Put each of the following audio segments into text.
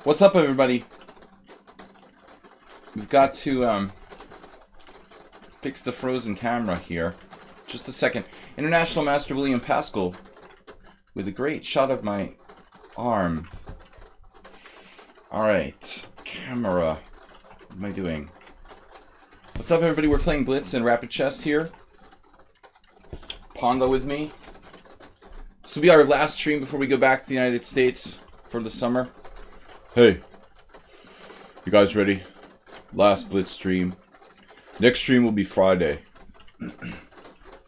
What's up, everybody? We've got to fix the frozen camera here. Just a second. International Master William Pascal with a great shot of my arm. Alright. Camera. What am I doing? What's up, everybody? We're playing Blitz and Rapid Chess here. Pondo with me. This will be our last stream before we go back to the United States for the summer. Hey. You guys ready? Last Blitz stream. Next stream will be Friday.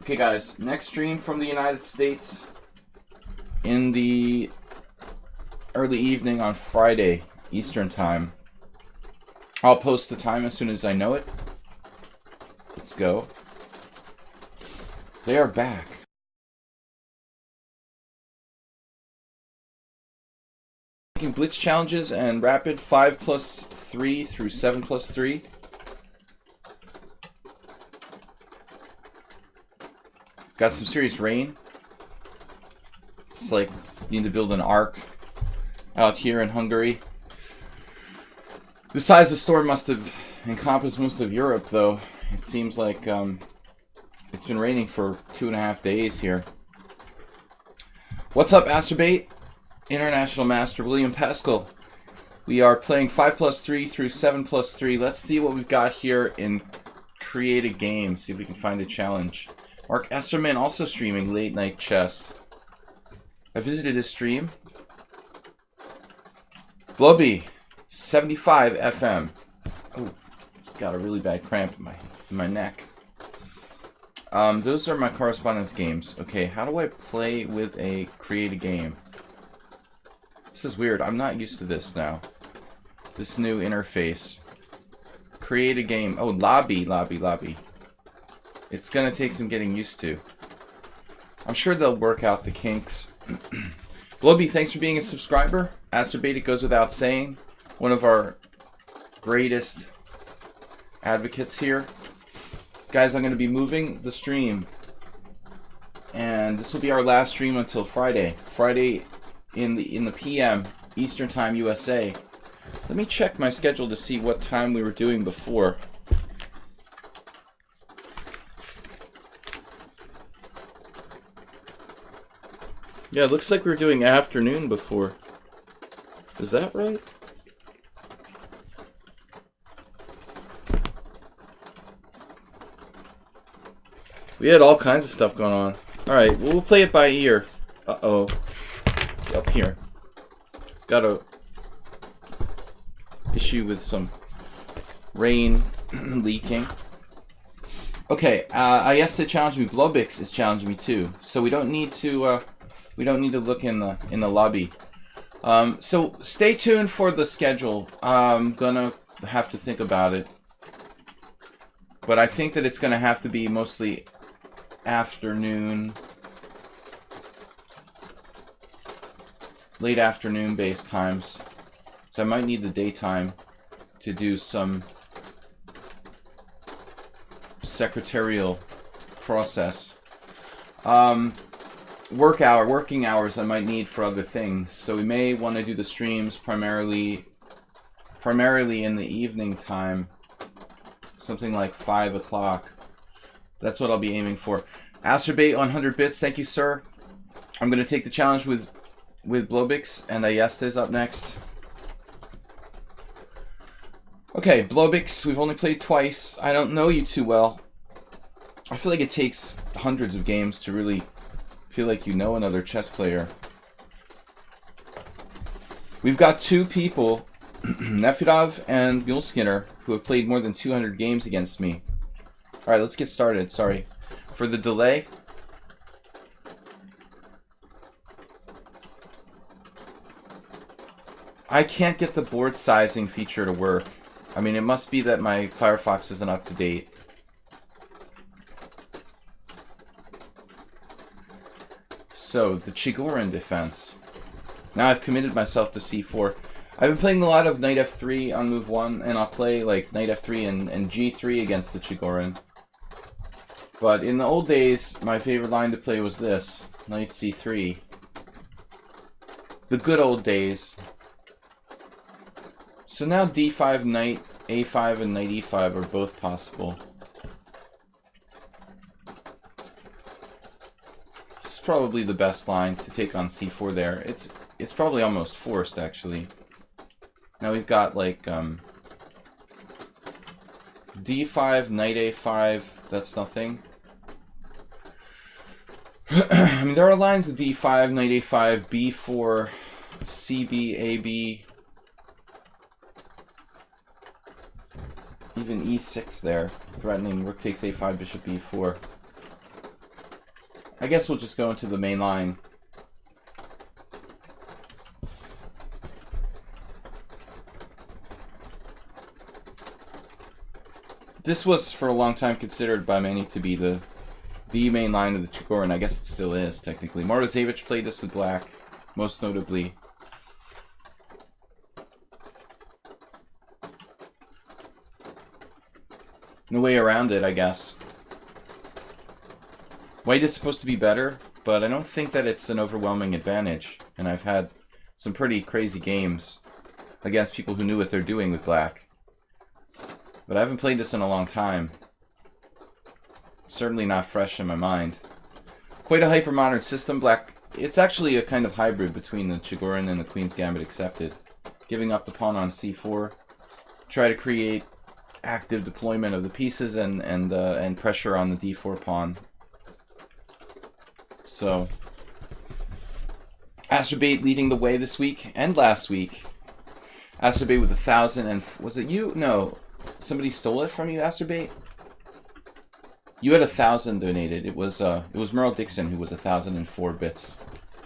Okay, guys. Next stream from the United States in the early evening on Friday, Eastern time. I'll post the time as soon as I know it. Let's go. They are back. Making Blitz challenges and Rapid 5+3 through 7+3. Got some serious rain. It's like you need to build an ark out here in Hungary. The size of the storm must have encompassed most of Europe, though. It seems like it's been raining for 2.5 days here. What's up, Acerbate? International Master William Pascal. We are playing 5+3 through 7+3. Let's see what we've got here in Create a Game. See if we can find a challenge. Mark Esserman also streaming Late Night Chess. I visited his stream. Blobby, 75 FM. Oh, just got a really bad cramp in my neck. Those are my correspondence games. Okay, how do I play with a Create a Game? This is weird. I'm not used to this now. This new interface. Create a game. Oh, lobby. It's gonna take some getting used to. I'm sure they'll work out the kinks. Blobby, thanks for being a subscriber. Acerbate, it goes without saying. One of our greatest advocates here. Guys, I'm gonna be moving the stream. And this will be our last stream until Friday. Friday in the PM, Eastern Time, USA. Let me check my schedule to see what time we were doing before. Yeah, it looks like we were doing afternoon before. Is that right? We had all kinds of stuff going on. Alright, well, we'll play it by ear. Uh-oh. Up here. Got a issue with some rain leaking. Okay, Ayesta challenged me. Blobix is challenging me too. So we don't need to look in the lobby. So stay tuned for the schedule. I'm gonna have to think about it. But I think that it's gonna have to be mostly afternoon. Late afternoon based times. So I might need the daytime to do some secretarial process. Working hours I might need for other things. So we may want to do the streams primarily in the evening time. Something like 5 o'clock. That's what I'll be aiming for. Acerbate 100 bits, thank you, sir. I'm going to take the challenge with Blobix, and Ayesta is up next. Okay, Blobix, we've only played twice. I don't know you too well. I feel like it takes hundreds of games to really feel like you know another chess player. We've got two people, Nefedov and Muleskinner, who have played more than 200 games against me. Alright, let's get started. Sorry for the delay. I can't get the board sizing feature to work. I mean, it must be that my Firefox isn't up to date. So, the Chigorin defense. Now I've committed myself to c4. I've been playing a lot of knight f3 on move 1, and I'll play like knight f3 and g3 against the Chigorin. But in the old days, my favorite line to play was this, knight c3. The good old days. So now d5, knight a5, and knight e5 are both possible. This is probably the best line to take on c4 there. It's probably almost forced, actually. Now we've got, like, d5, knight a5, that's nothing. I mean, there are lines with d5, knight a5, b4, cb, ab, even e6 there, threatening rook takes a5, bishop b4. I guess we'll just go into the main line. This was, for a long time, considered by many to be the main line of the Chigorin. I guess it still is, technically. Morozevich played this with black, most notably. No way around it, I guess. White is supposed to be better, but I don't think that it's an overwhelming advantage. And I've had some pretty crazy games against people who knew what they're doing with black. But I haven't played this in a long time. Certainly not fresh in my mind. Quite a hyper-modern system. Black, it's actually a kind of hybrid between the Chigorin and the Queen's Gambit accepted. Giving up the pawn on c4. Try to create active deployment of the pieces and pressure on the d4 pawn. So, Astrobait leading the way this week and last week. Astrobait with 1,000 and... Was it you? No. Somebody stole it from you, Astrobait? You had 1,000 donated. It was Merle Dixon who was 1,004 bits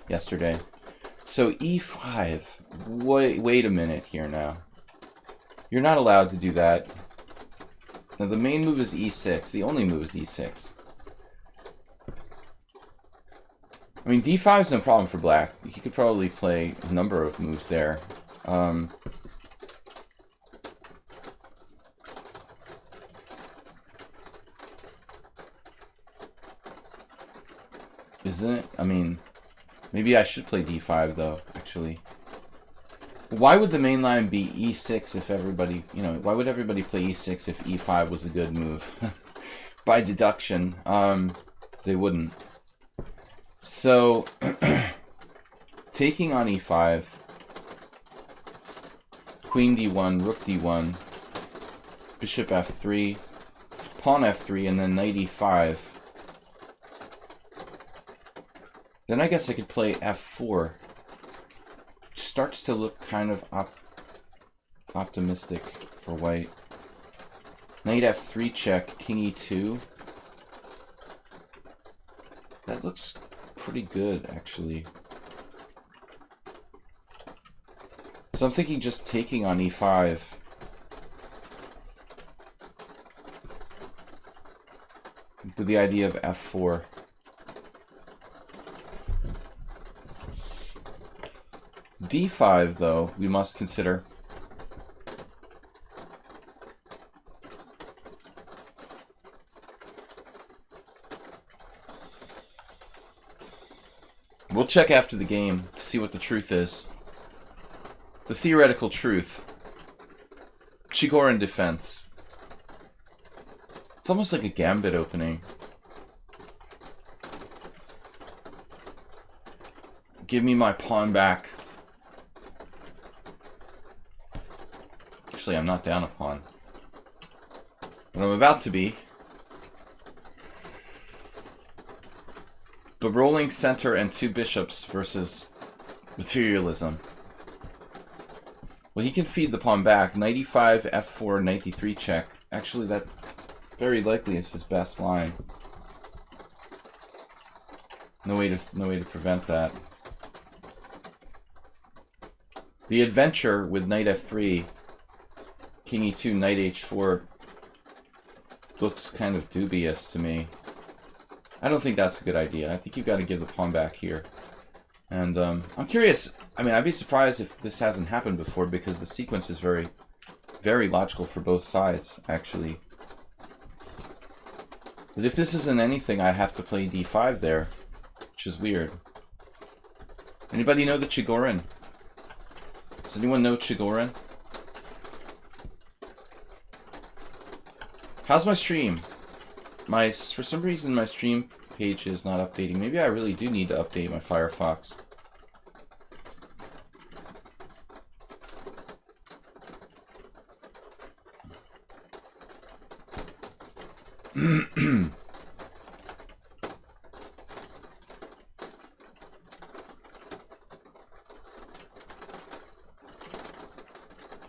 yesterday. So e5. Wait a minute here now. You're not allowed to do that. Now the main move is e6. The only move is e6. I mean, d5 is no problem for black. He could probably play a number of moves there. Isn't it? I mean, maybe I should play d5 though, actually. Why would the main line be e6 if everybody, you know, why would everybody play e6 if e5 was a good move? By deduction, they wouldn't. So, taking on e5, queen d1, rook d1, bishop f3, pawn f3, and then knight e5. Then I guess I could play f4. Which starts to look kind of optimistic for white. Knight f3 check, king e2. That looks pretty good, actually. So I'm thinking just taking on e5. With the idea of f4. d5, though, we must consider. We'll check after the game to see what the truth is. The theoretical truth. Chigorin defense. It's almost like a gambit opening. Give me my pawn back. Actually, I'm not down a pawn. But I'm about to be. The rolling center and two bishops versus materialism. Well, he can feed the pawn back. Knight e5, f4, knight d3 check. Actually, that very likely is his best line. No way to prevent that. The adventure with knight f3, king e2, knight h4 looks kind of dubious to me. I don't think that's a good idea. I think you've got to give the pawn back here. And I'm curious. I mean, I'd be surprised if this hasn't happened before because the sequence is very, very logical for both sides, actually. But if this isn't anything, I have to play d5 there, which is weird. Anybody know the Chigorin? Does anyone know Chigorin? How's my stream? For some reason my stream page is not updating. Maybe I really do need to update my Firefox.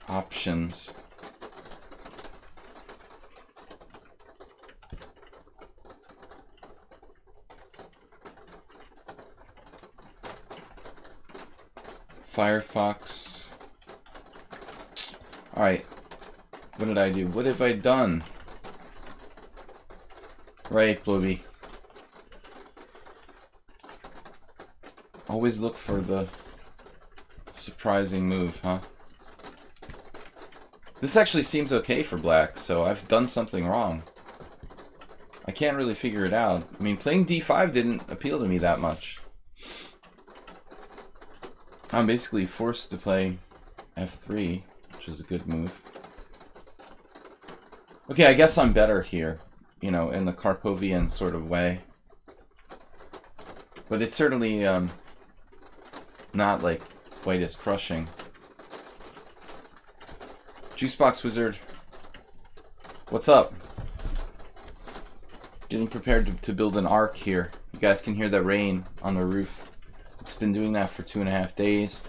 Options. Firefox. Alright. What did I do? What have I done? Right, Blobby. Always look for the surprising move, huh? This actually seems okay for black, so I've done something wrong. I can't really figure it out. I mean, playing d5 didn't appeal to me that much. I'm basically forced to play f3, which is a good move. Okay, I guess I'm better here, you know, in the Karpovian sort of way. But it's certainly not like quite as crushing. Juicebox Wizard, what's up? Getting prepared to build an ark here. You guys can hear the rain on the roof. It's been doing that for 2.5 days.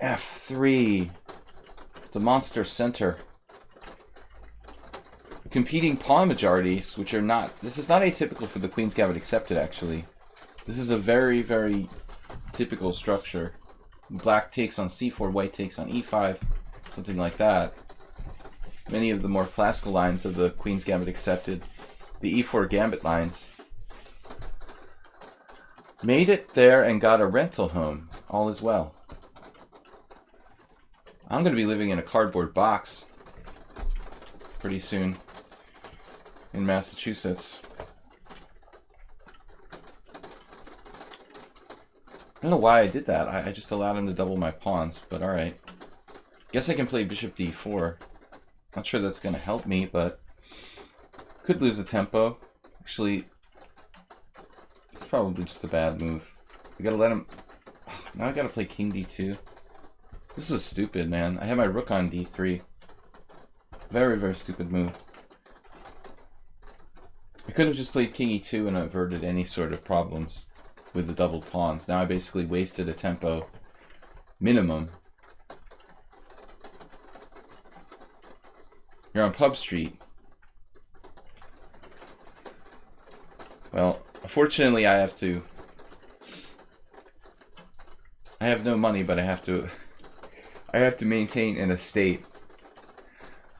F3. The monster center. Competing pawn majorities, which are not... This is not atypical for the Queen's Gambit accepted, actually. This is a very, very typical structure. Black takes on c4, white takes on e5, something like that. Many of the more classical lines of the Queen's Gambit accepted, the e4 gambit lines, made it there and got a rental home. All is well. I'm going to be living in a cardboard box pretty soon in Massachusetts. I don't know why I did that. I just allowed him to double my pawns, but alright. Guess I can play bishop d4. Not sure that's going to help me, but could lose a tempo. Actually, it's probably just a bad move. We gotta let him... Now I gotta play king d2. This was stupid, man. I had my rook on d3. Very, very stupid move. I could have just played king e2 and averted any sort of problems with the doubled pawns. Now I basically wasted a tempo minimum. You're on Pub Street. Well, unfortunately I have no money, but I have to maintain an estate.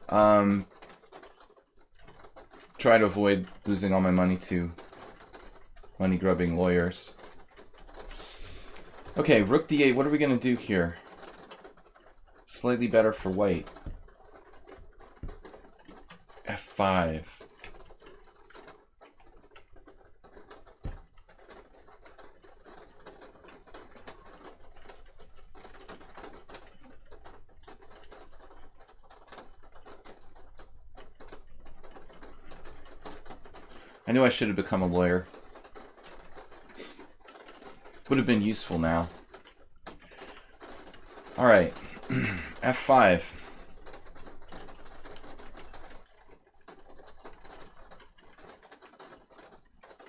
Try to avoid losing all my money to money-grubbing lawyers. Okay, rook d8, what are we going to do here? Slightly better for white. f5. I knew I should have become a lawyer. Would have been useful now. Alright. f5.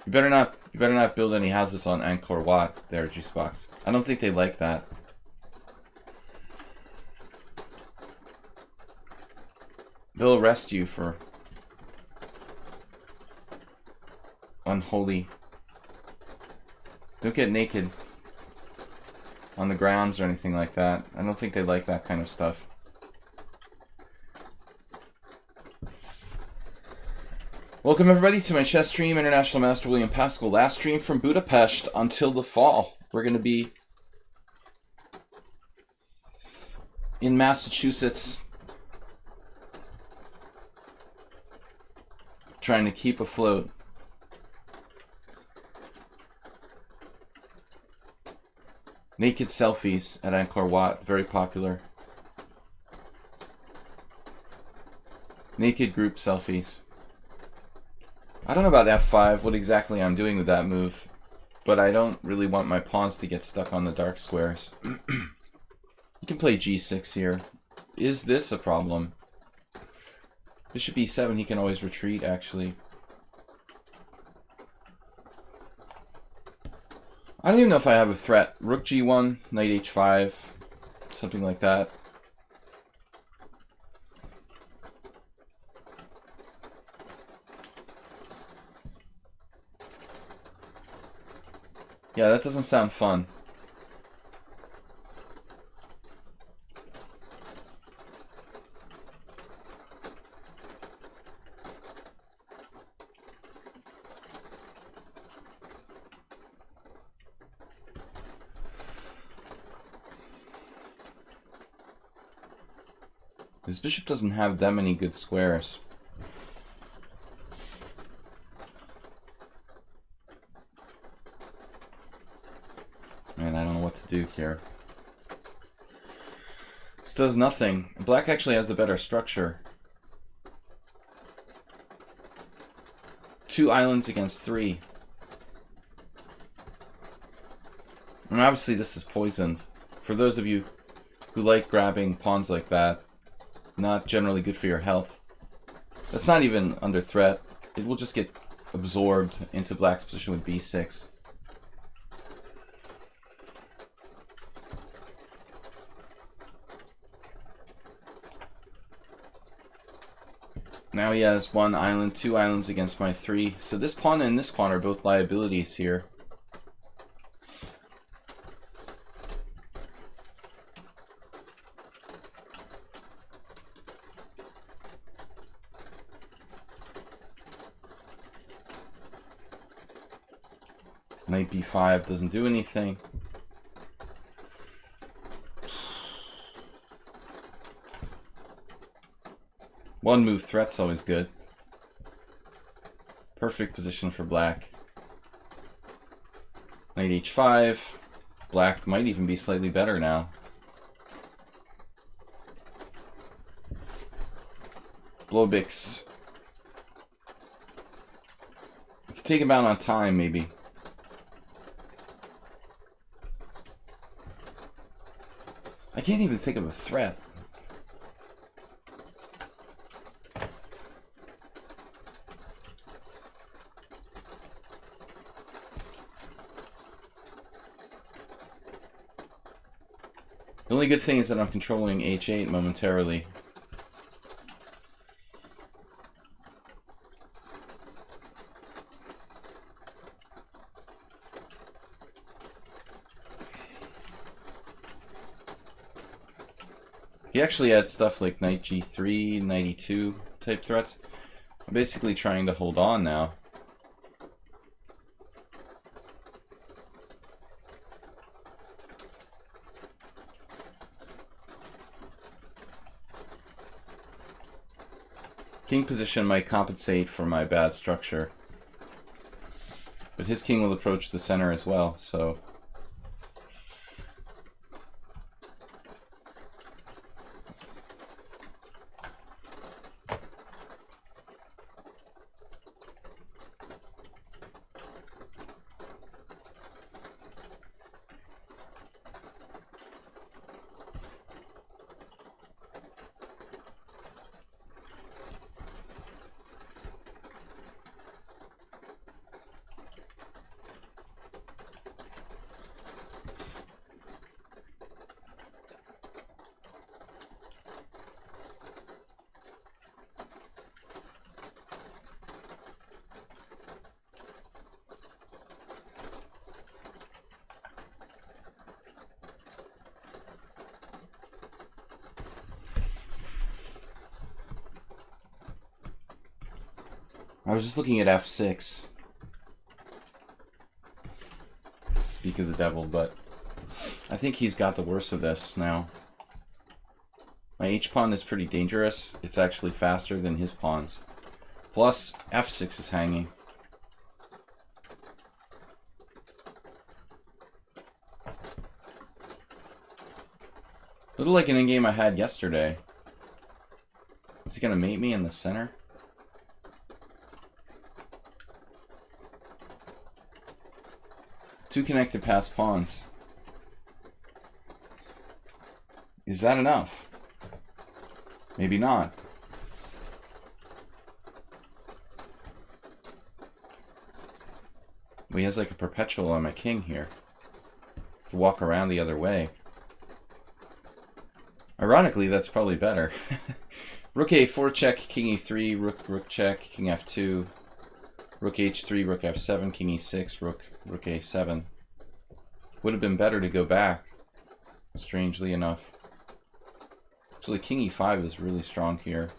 You better not build any houses on Angkor Wat there, Juicebox. I don't think they like that. They'll arrest you for unholy. Don't get naked on the grounds or anything like that. I don't think they like that kind of stuff. Welcome everybody to my chess stream, International Master William Pascal. Last stream from Budapest until the fall. We're going to be in Massachusetts, trying to keep afloat. Naked selfies at Angkor Wat, very popular. Naked group selfies. I don't know about f5, what exactly I'm doing with that move, but I don't really want my pawns to get stuck on the dark squares. You can play g6 here. Is this a problem? Bishop e7, he can always retreat, actually. I don't even know if I have a threat. Rook g1, knight h5, something like that. Yeah, that doesn't sound fun. His bishop doesn't have that many good squares. Man, I don't know what to do here. This does nothing. Black actually has the better structure. 2 islands against 3. And obviously this is poisoned. For those of you who like grabbing pawns like that, not generally good for your health. That's not even under threat. It will just get absorbed into black's position with b6. Now he has 1 island, 2 islands against my 3. So this pawn and this pawn are both liabilities here. Knight b5 doesn't do anything. One move threat's always good. Perfect position for black. Knight h5. Black might even be slightly better now. Blobix. We can take him out on time, maybe. I can't even think of a threat. The only good thing is that I'm controlling h8 momentarily. He actually had stuff like knight g3, knight e2 type threats. I'm basically trying to hold on now. King position might compensate for my bad structure. But his king will approach the center as well, so... I was just looking at f6. Speak of the devil, but I think he's got the worst of this now. My h-pawn is pretty dangerous. It's actually faster than his pawns. Plus, f6 is hanging. A little like an endgame I had yesterday. Is he gonna mate me in the center? Two connected passed pawns. Is that enough? Maybe not. Well, he has like a perpetual on my king here. To walk around the other way. Ironically, that's probably better. Rook a4 check, king e3, rook check, king f2, rook h3, rook f7, king e6, rook a7. Would have been better to go back, strangely enough. Actually, king e5 is really strong here.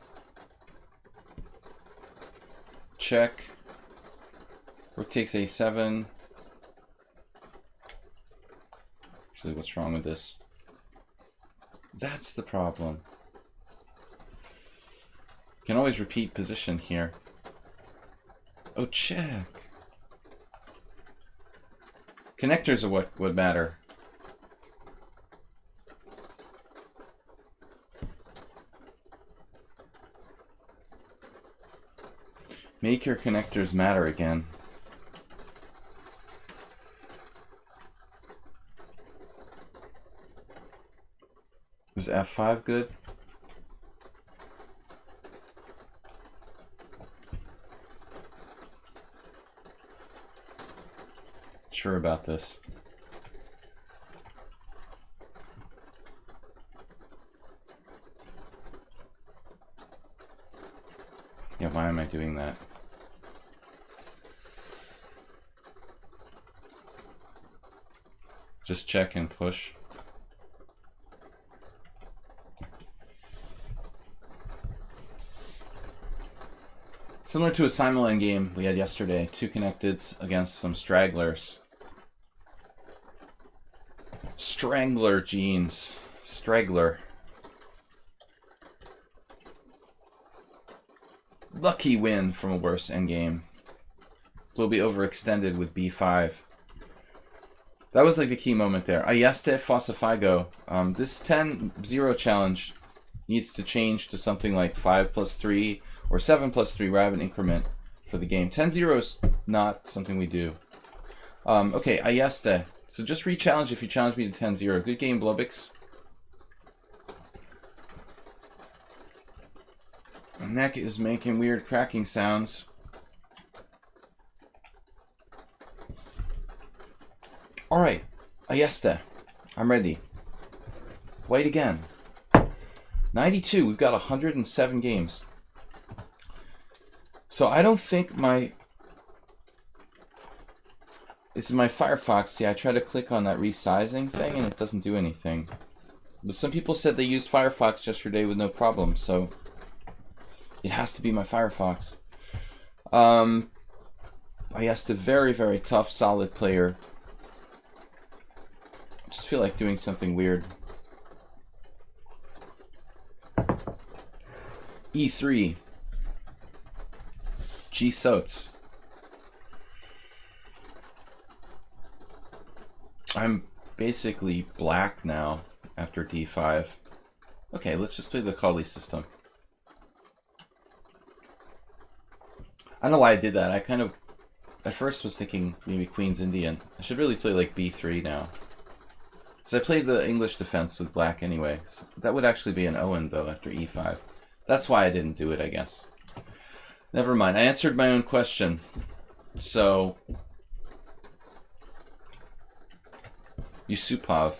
Check. Rook takes a7. Actually, what's wrong with this? That's the problem. Can always repeat position here. Oh, check. Connectors are what would matter. Make your connectors matter again. Is f5 good? Sure about this. Yeah, why am I doing that? Just check and push. Similar to a simulation game we had yesterday, two connecteds against some stragglers. Strangler genes. Straggler. Lucky win from a worse endgame. Will be overextended with b5. That was like the key moment there. Ayeste Fossifigo. This 10-0 challenge needs to change to something like 5+3 or 7+3 rather than increment for the game. 10-0 is not something we do. Okay, Ayeste. So just re-challenge if you challenge me to 10-0. Good game, Blobix. My neck is making weird cracking sounds. Alright, Ayeste. I'm ready. White again. 92. We've got 107 games. So I don't think my... This is my Firefox. See, I try to click on that resizing thing and it doesn't do anything. But some people said they used Firefox yesterday with no problem, so it has to be my Firefox. Ayeste, very, very tough, solid player. I just feel like doing something weird. E3. G Soats. I'm basically black now after d5. Okay, let's just play the Kali system. I don't know why I did that. I kind of, at first was thinking maybe Queen's Indian. I should really play like b3 now. Because I played the English defense with black anyway. That would actually be an Owen though after e5. That's why I didn't do it, I guess. Never mind. I answered my own question. So... Yusupov.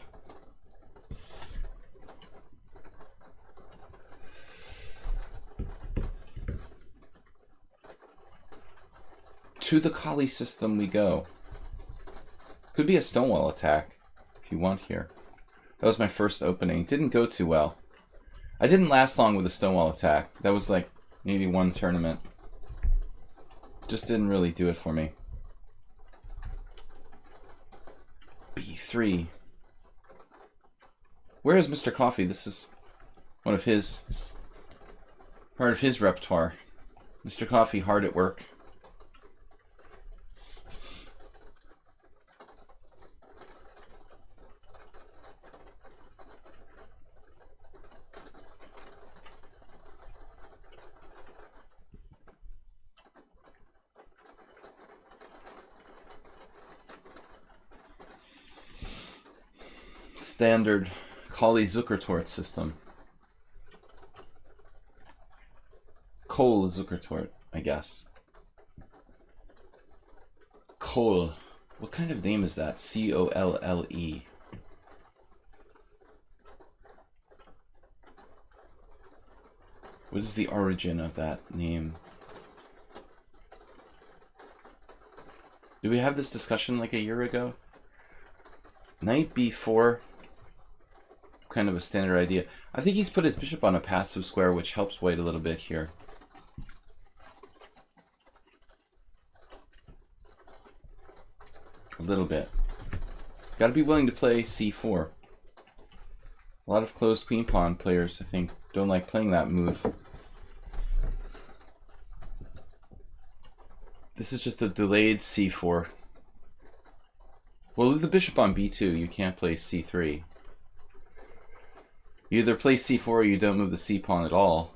To the Kali system we go. Could be a stonewall attack, if you want here. That was my first opening. It didn't go too well. I didn't last long with a stonewall attack. That was like maybe one tournament. Just didn't really do it for me. B3. Where is Mr. Coffee? This is one of his, part of his repertoire. Mr. Coffee, hard at work. Standard Kali-Zukertort system. Kohl-Zukertort, I guess. Kohl. What kind of name is that? C-O-L-L-E. What is the origin of that name? Did we have this discussion like a year ago? Knight b4. Kind of a standard idea. I think he's put his bishop on a passive square, which helps white a little bit here. A little bit. Got to be willing to play c4. A lot of closed queen pawn players, I think, don't like playing that move. This is just a delayed c4. Well, with the bishop on b2, you can't play c3. You either play c4 or you don't move the c pawn at all.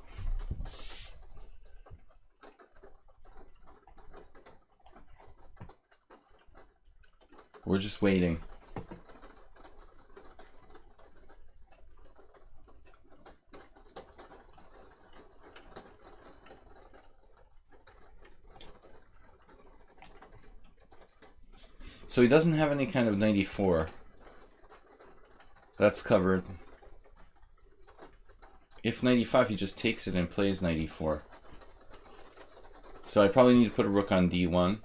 We're just waiting. So he doesn't have any kind of 94. That's covered. If 95, he just takes it and plays 94. So I probably need to put a rook on d1.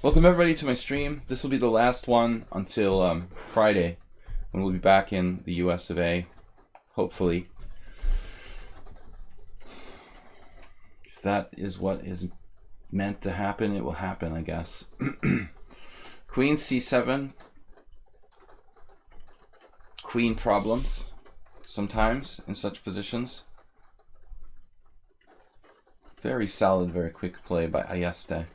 Welcome everybody to my stream. This will be the last one until Friday, when we'll be back in the US of A, hopefully. If that is what is meant to happen, it will happen, I guess. Queen c7. Queen problems sometimes in such positions. Very solid, very quick play by Ayeste.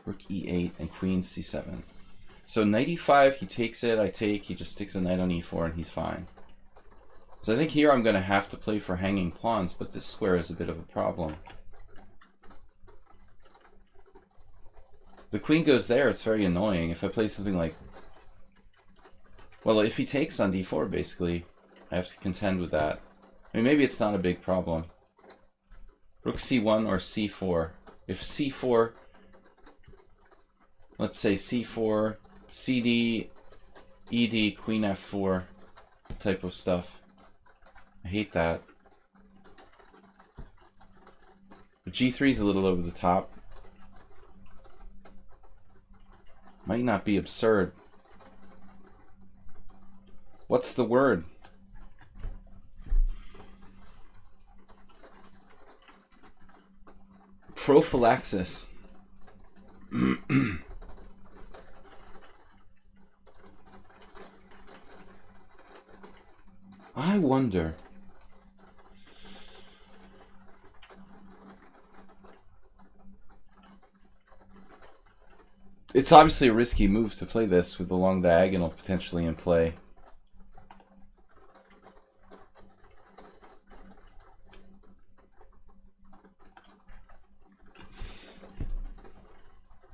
Rook e8 and queen c7. So knight e5, he takes it, I take, he just sticks a knight on e4 and he's fine. So I think here I'm going to have to play for hanging pawns, but this square is a bit of a problem. The queen goes there, it's very annoying. If I play something like... Well, if he takes on d4, basically, I have to contend with that. I mean, maybe it's not a big problem. Rook c1 or c4. If c4... Let's say c4, cd, ed, queen f4 type of stuff. I hate that. But g3 is a little over the top. Might not be absurd. What's the word? Prophylaxis. I wonder. It's obviously a risky move to play this with the long diagonal potentially in play.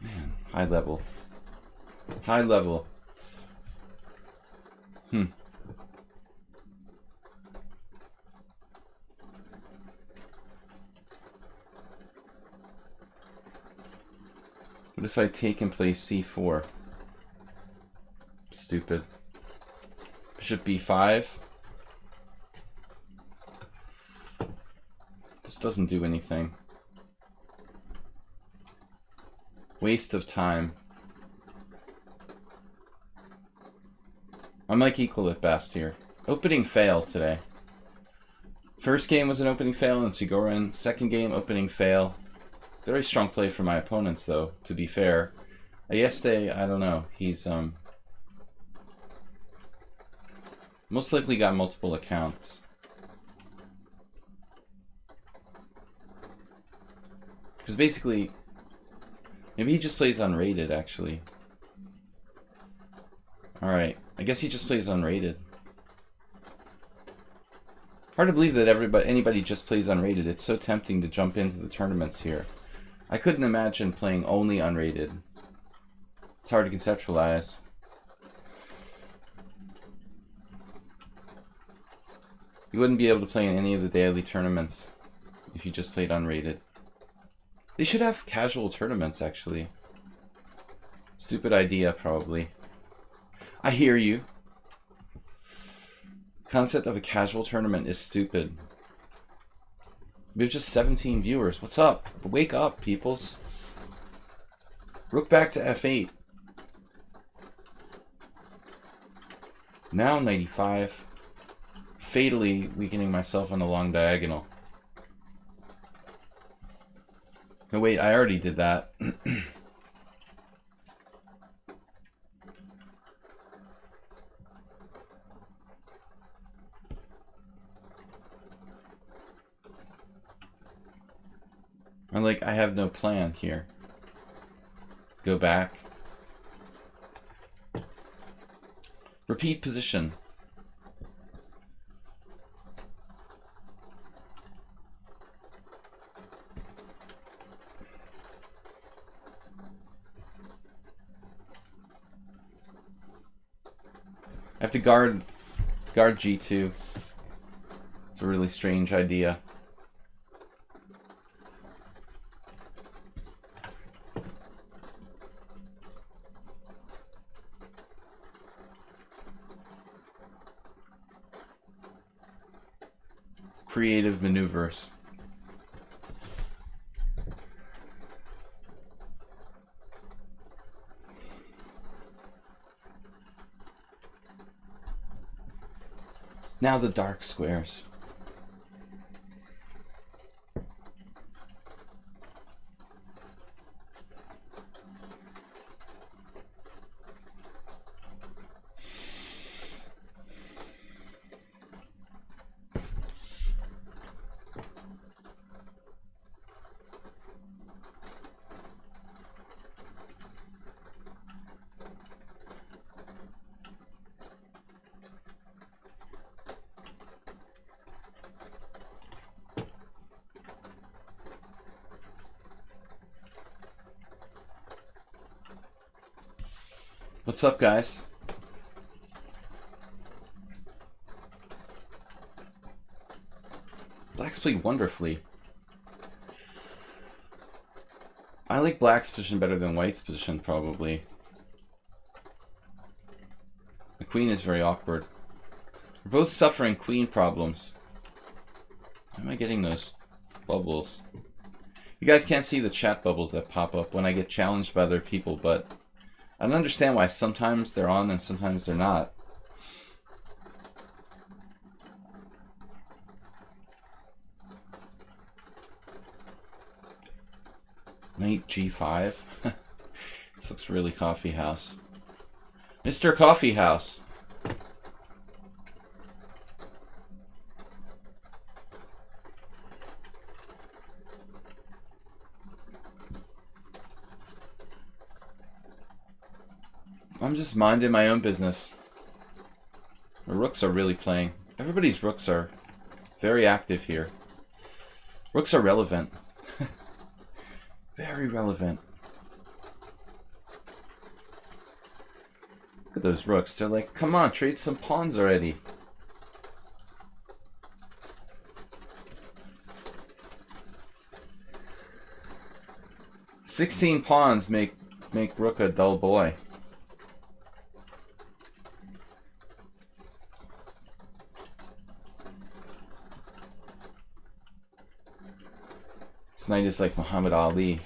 Man, high level. High level. What if I take and play c4? Stupid. Bishop b5. This doesn't do anything. Waste of time. I'm like equal at best here. Opening fail today. First game was an opening fail in Chigorin. Second game, opening fail. Very strong play for my opponents, though, to be fair. Ayeste, I don't know. He's, most likely got multiple accounts. Because basically, maybe he just plays unrated, actually. Alright, I guess he just plays unrated. Hard to believe that anybody just plays unrated. It's so tempting to jump into the tournaments here. I couldn't imagine playing only unrated. It's hard to conceptualize. You wouldn't be able to play in any of the daily tournaments if you just played unrated. They should have casual tournaments, actually. Stupid idea, probably. I hear you. Concept of a casual tournament is stupid. We have just 17 viewers. What's up? Wake up, peoples. Rook back to f8. Now 95. Fatally weakening myself on the long diagonal. No, wait, I already did that. I'm like, I have no plan here. Go back. Repeat position. I have to guard G2. It's a really strange idea. Creative maneuvers. Now the dark squares. What's up, guys? Black's played wonderfully. I like Black's position better than White's position, probably. The queen is very awkward. We're both suffering queen problems. Why am I getting those bubbles? You guys can't see the chat bubbles that pop up when I get challenged by other people, but I don't understand why sometimes they're on and sometimes they're not. Knight G5. This looks really coffee house. Mr. Coffee House. I'm just minding my own business. The rooks are really playing. Everybody's rooks are very active here. Rooks are relevant. Very relevant. Look at those rooks. They're like, come on, trade some pawns already. "16 pawns make rook a dull boy." This knight is like Muhammad Ali.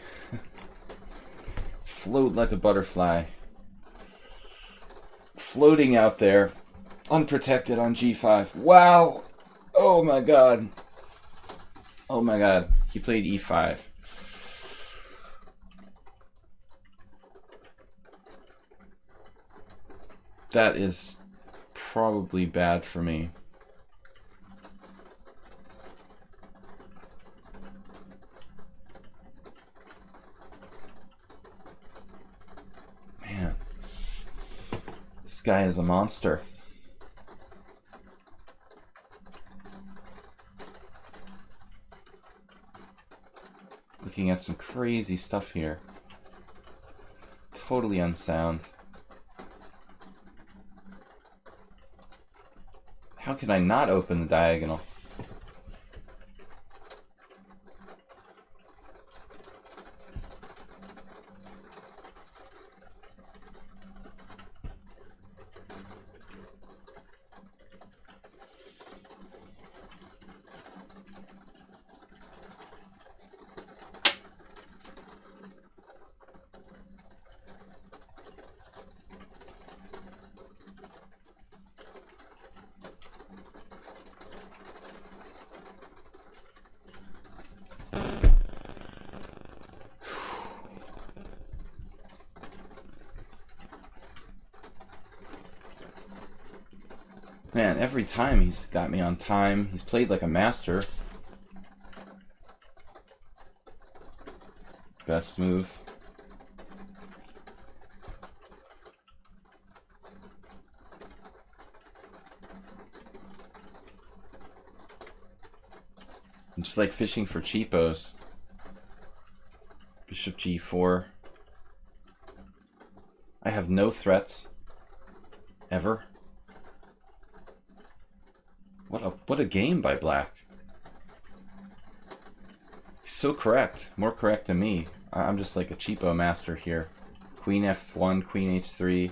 Float like a butterfly. Floating out there. Unprotected on G5. Wow! Oh my god. Oh my god. He played E5. That is probably bad for me. Man, this guy is a monster. Looking at some crazy stuff here. Totally unsound. How can I not open the diagonal? Man, every time he's got me on time. He's played like a master. Best move. I'm just like fishing for cheapos. Bishop g4. I have no threats. Ever. What a game by Black. He's so correct. More correct than me. I'm just like a cheapo master here. Queen f1, queen h3.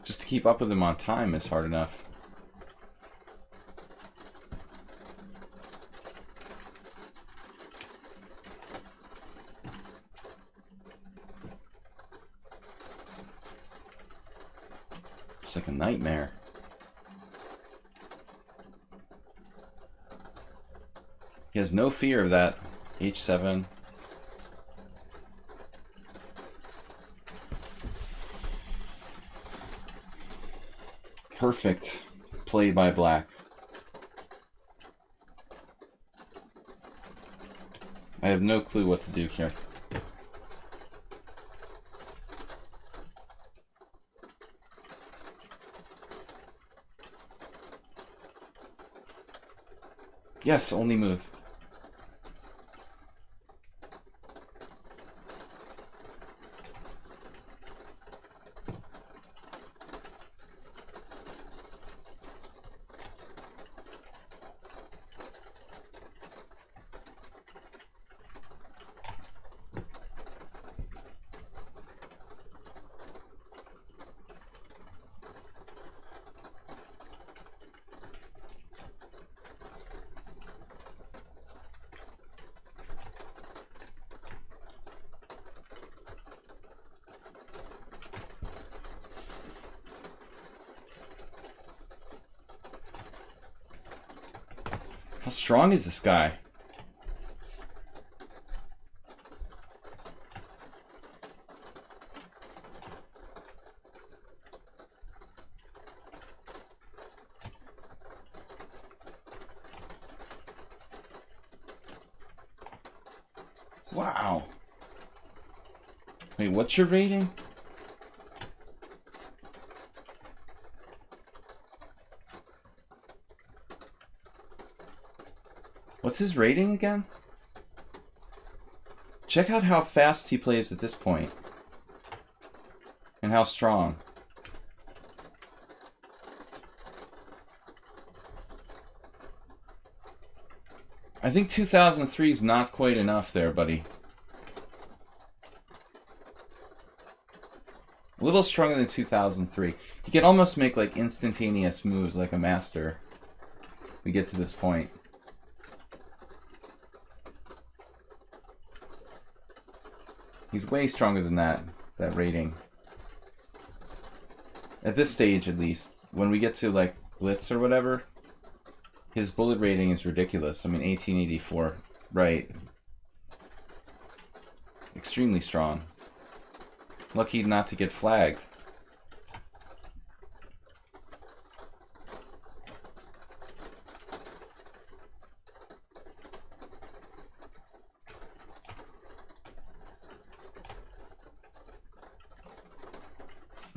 Just to keep up with him on time is hard enough. It's like a nightmare. He has no fear of that. h7. Perfect play by Black. I have no clue what to do here. Yes, only move. How strong is this guy? Wow. Wait, what's your rating? What's his rating again? Check out how fast he plays at this point. And how strong. I think 2003 is not quite enough there, buddy. A little stronger than 2003. He can almost make like instantaneous moves like a master. We get to this point. He's way stronger than that rating. At this stage, at least. When we get to, like, blitz or whatever, his bullet rating is ridiculous. I mean, 1884. Right. Extremely strong. Lucky not to get flagged.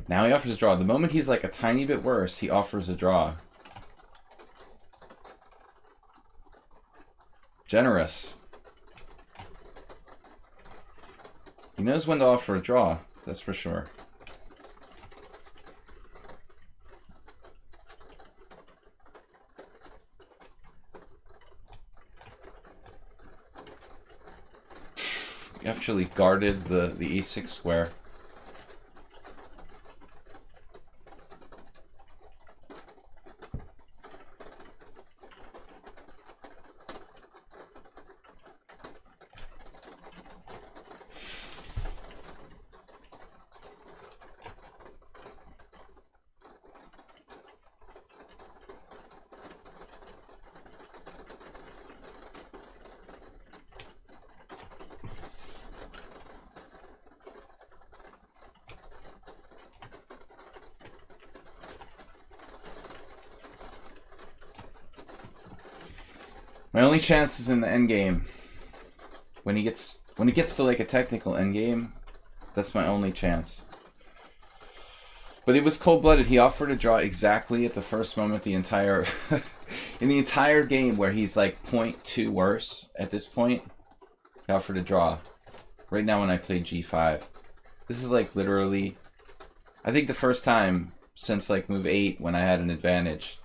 Now he offers a draw. The moment he's like a tiny bit worse, he offers a draw. Generous. He knows when to offer a draw, that's for sure. He actually guarded the e6 square. My only chance is in the end game. When he gets to like a technical end game, that's my only chance. But it was cold-blooded. He offered a draw exactly at the first moment the entire in the entire game where he's like 0.2 worse at this point. He offered a draw. Right now when I played G5. This is like literally I think the first time since like move 8 when I had an advantage.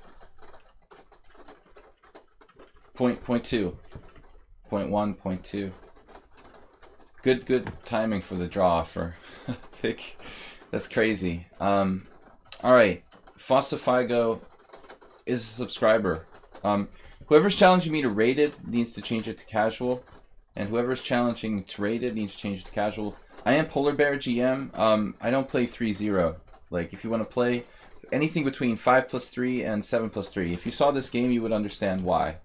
0.2, 0.1, 0.2. Good timing for the draw for thick. That's crazy. All right, Fossifigo is a subscriber. Whoever's challenging me to rated needs to change it to casual, and whoever's challenging to rated needs to change it to casual. I am Polar Bear GM. I don't play 3-0. Like if you want to play anything between 5+3 and 7+3, if you saw this game, you would understand why.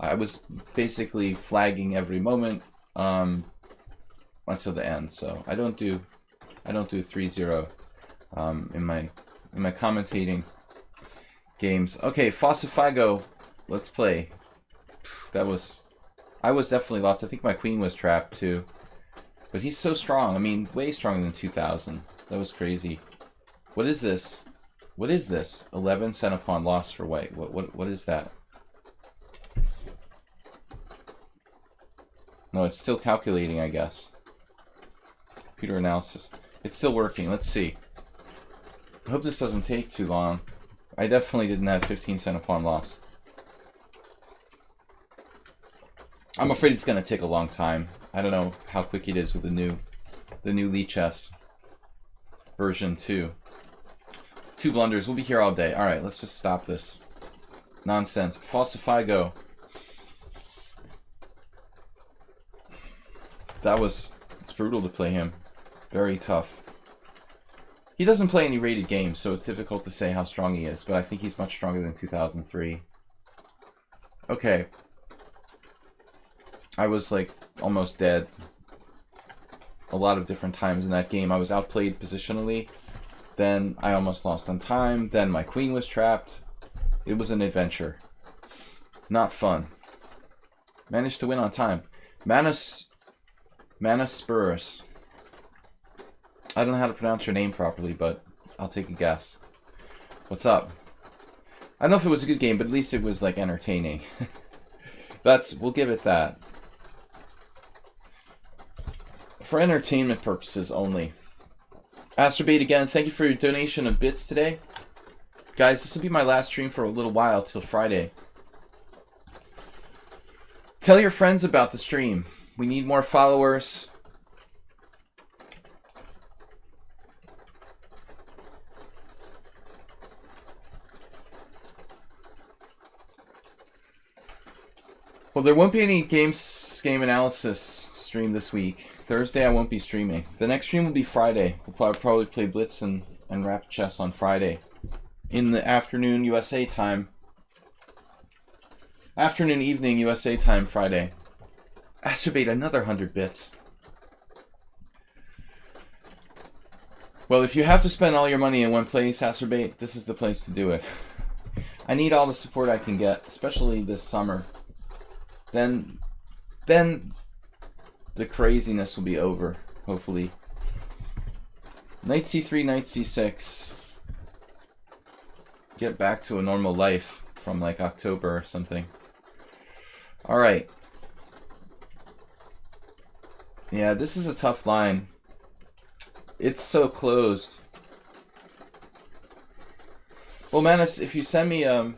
I was basically flagging every moment until the end, so I don't do 3-0 in my commentating games. Okay, Fossifigo, let's play. I was definitely lost. I think my queen was trapped too, but he's so strong. I mean, way stronger than 2000. That was crazy. What is this? What is this? 11 cent upon loss for white. What is that? No, it's still calculating, I guess. Computer analysis. It's still working. Let's see. I hope this doesn't take too long. I definitely didn't have 15 cent upon loss. I'm afraid it's going to take a long time. I don't know how quick it is with the new lichess version 2. 2 blunders. We'll be here all day. All right, let's just stop this nonsense. Fossifigo. It's brutal to play him. Very tough. He doesn't play any rated games, so it's difficult to say how strong he is, but I think he's much stronger than 2003. Okay. I was like almost dead a lot of different times in that game. I was outplayed positionally, then I almost lost on time, then my queen was trapped. It was an adventure. Not fun. Managed to win on time. Mana Spurs. I don't know how to pronounce your name properly, but I'll take a guess. What's up? I don't know if it was a good game, but at least it was like entertaining. We'll give it that. For entertainment purposes only. Astrobate again, thank you for your donation of bits today. Guys, this will be my last stream for a little while till Friday. Tell your friends about the stream. We need more followers. Well, there won't be any game analysis stream this week. Thursday I won't be streaming. The next stream will be Friday. We'll probably play Blitz and Rapid Chess on Friday. In the afternoon USA time. Afternoon, evening USA time Friday. Astrobate another 100 bits. Well, if you have to spend all your money in one place, Astrobate, this is the place to do it. I need all the support I can get, especially this summer. Then the craziness will be over, hopefully. Knight c3, knight c6. Get back to a normal life from like October or something. Alright. Yeah, this is a tough line. It's so closed. Well, Manus, if you send me a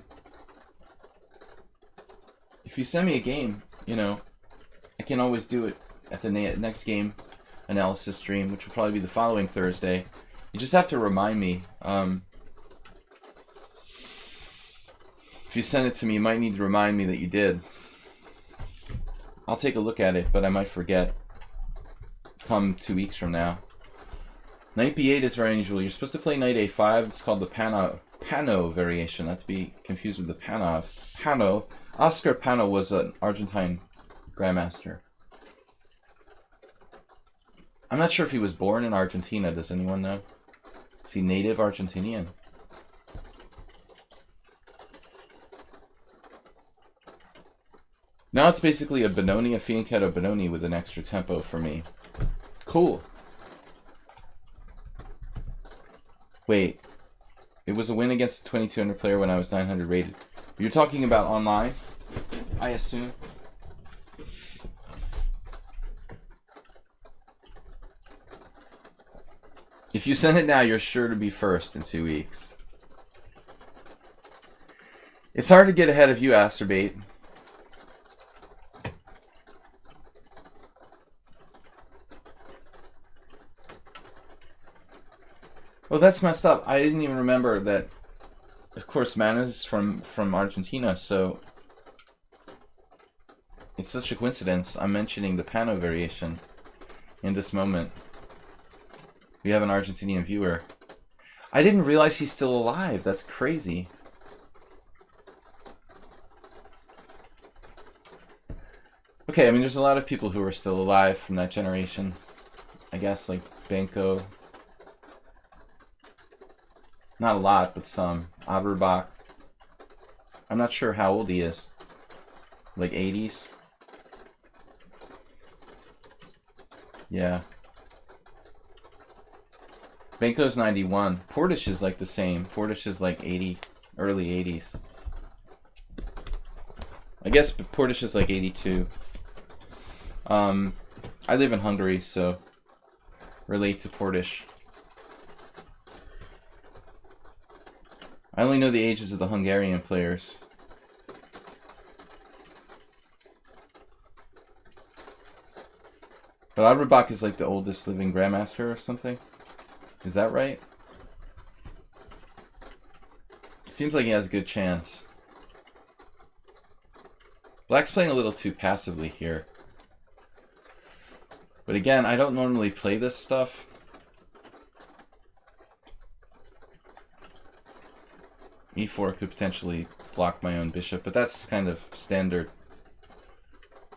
game, you know, I can always do it at the next game analysis stream, which will probably be the following Thursday. You just have to remind me. If you send it to me, you might need to remind me that you did. I'll take a look at it, but I might forget come 2 weeks from now. Knight b8 is very unusual. You're supposed to play knight a5. It's called the Pano variation, not to be confused with the Panov. Pano. Oscar Pano was an Argentine grandmaster. I'm not sure if he was born in Argentina. Does anyone know? Is he native Argentinian? Now it's basically a Benoni, a fianchetto Benoni with an extra tempo for me. Cool. Wait. It was a win against the 2200 player when I was 900 rated. You're talking about online, I assume? If you send it now, you're sure to be first in 2 weeks. It's hard to get ahead of you, Asterbate. Oh, that's messed up. I didn't even remember that. Of course, Mana's from Argentina, so it's such a coincidence. I'm mentioning the Pano variation in this moment. We have an Argentinian viewer. I didn't realize he's still alive. That's crazy. Okay, I mean, there's a lot of people who are still alive from that generation. I guess, like Benko. Not a lot, but some. Averbach. I'm not sure how old he is. Like 80s? Yeah. Benko's 91. Portish is like the same. Portish is like 80, early 80s. I guess Portish is like 82. I live in Hungary, so relate to Portish. I only know the ages of the Hungarian players. But Averbach is like the oldest living grandmaster or something. Is that right? Seems like he has a good chance. Black's playing a little too passively here. But again, I don't normally play this stuff. E4 could potentially block my own bishop, but that's kind of standard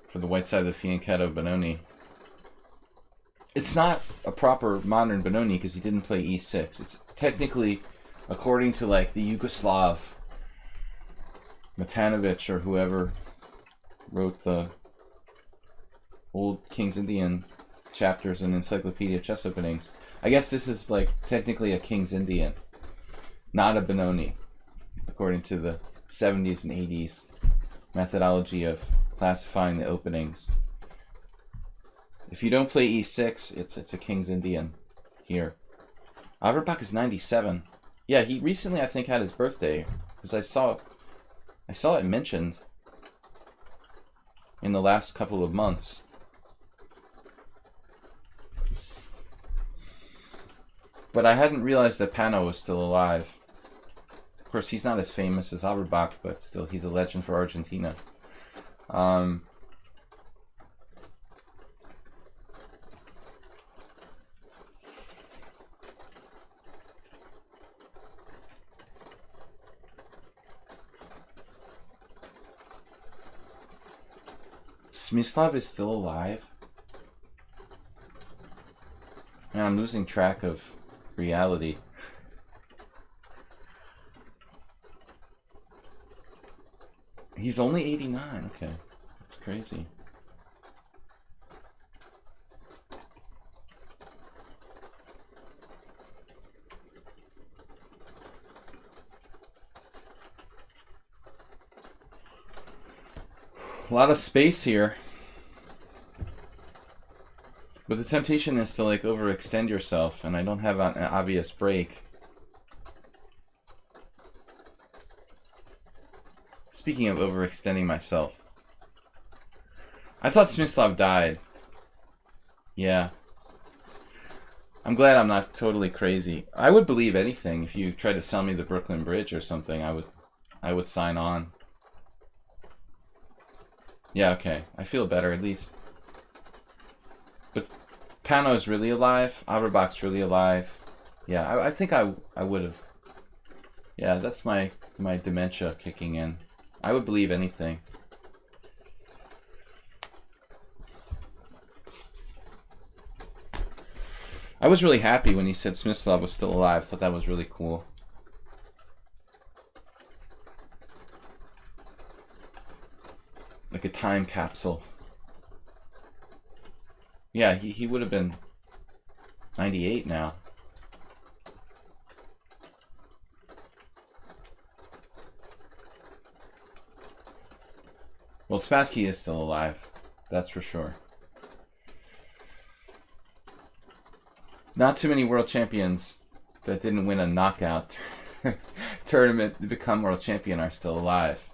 for the white side of the fianchetto Benoni. It's not a proper modern Benoni because he didn't play e6. It's technically, according to like the Yugoslav Matanovic or whoever wrote the old King's Indian chapters in Encyclopedia Chess Openings, I guess this is like technically a King's Indian, not a Benoni, according to the 70s and 80s methodology of classifying the openings. If you don't play e6, it's a King's Indian here. Averbach is 97. Yeah, he recently I think had his birthday because I saw it mentioned in the last couple of months. But I hadn't realized that Pano was still alive. Of course, he's not as famous as Averbach, but still, he's a legend for Argentina. Smyslov is still alive? Man, I'm losing track of reality. He's only 89. Okay, that's crazy. A lot of space here. But the temptation is to like overextend yourself, and I don't have an obvious break. Speaking of overextending myself, I thought Smyslov died. Yeah. I'm glad I'm not totally crazy. I would believe anything. If you tried to sell me the Brooklyn Bridge or something, I would sign on. Yeah, okay. I feel better at least. But Pano's really alive. Averbach's really alive. Yeah, I think I would have. Yeah, that's my dementia kicking in. I would believe anything. I was really happy when he said Smyslov was still alive. I thought that was really cool. Like a time capsule. Yeah, he would have been 98 now. Well, Spassky is still alive. That's for sure. Not too many world champions that didn't win a knockout tournament to become world champion are still alive.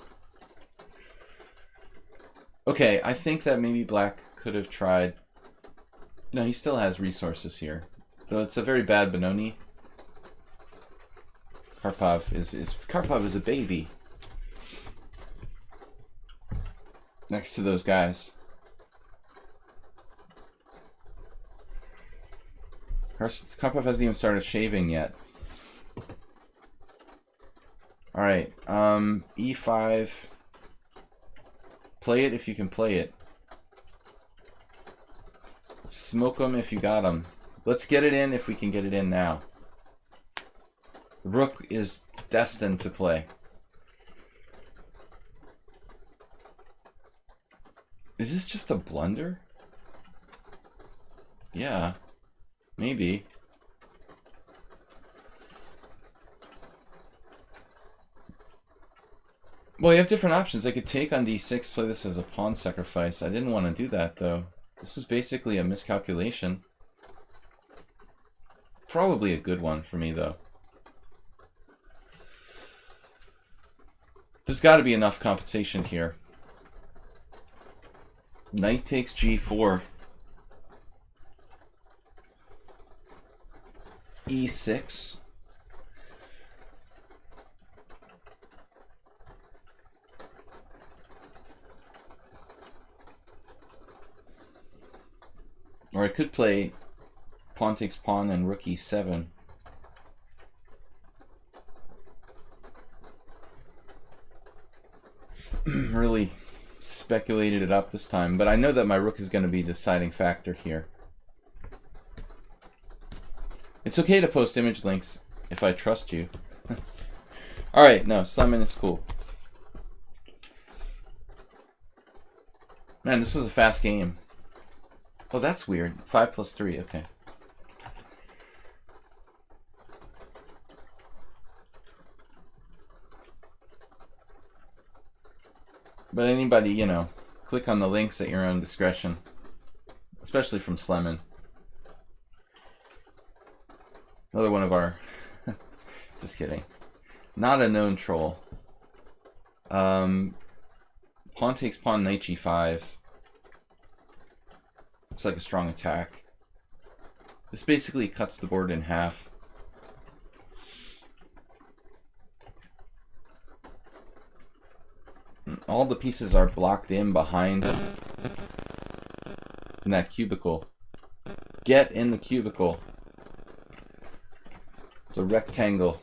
Okay, I think that maybe Black could have tried. No, he still has resources here. Though it's a very bad Benoni. Karpov is a baby. Next to those guys. Karpov hasn't even started shaving yet. Alright, e5. Play it if you can play it. Smoke them if you got them. Let's get it in if we can get it in now. The rook is destined to play. Is this just a blunder? Yeah. Maybe. Well, you have different options. I could take on d6, play this as a pawn sacrifice. I didn't want to do that, though. This is basically a miscalculation. Probably a good one for me, though. There's got to be enough compensation here. Knight takes g4. e6. Or I could play pawn takes pawn and rook e7. Really speculated it up this time, but I know that my rook is going to be a deciding factor here. It's okay to post image links if I trust you. Alright, no, Slemon, it's cool. Man, this was a fast game. Oh, that's weird. 5 plus 3, okay. But anybody, you know, click on the links at your own discretion. Especially from Slemon. Another one of our... Just kidding. Not a known troll. Pawn takes pawn, knight g5. Looks like a strong attack. This basically cuts the board in half. All the pieces are blocked in behind in that cubicle. Get in the cubicle. The rectangle.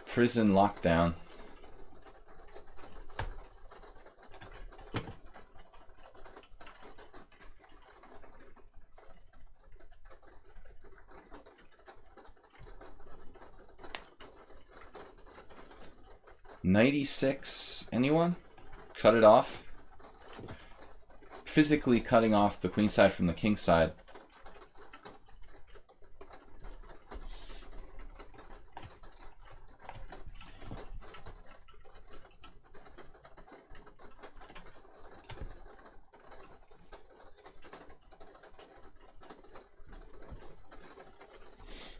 Prison lockdown. Knight e6, anyone? Cut it off? Physically cutting off the queen side from the king side.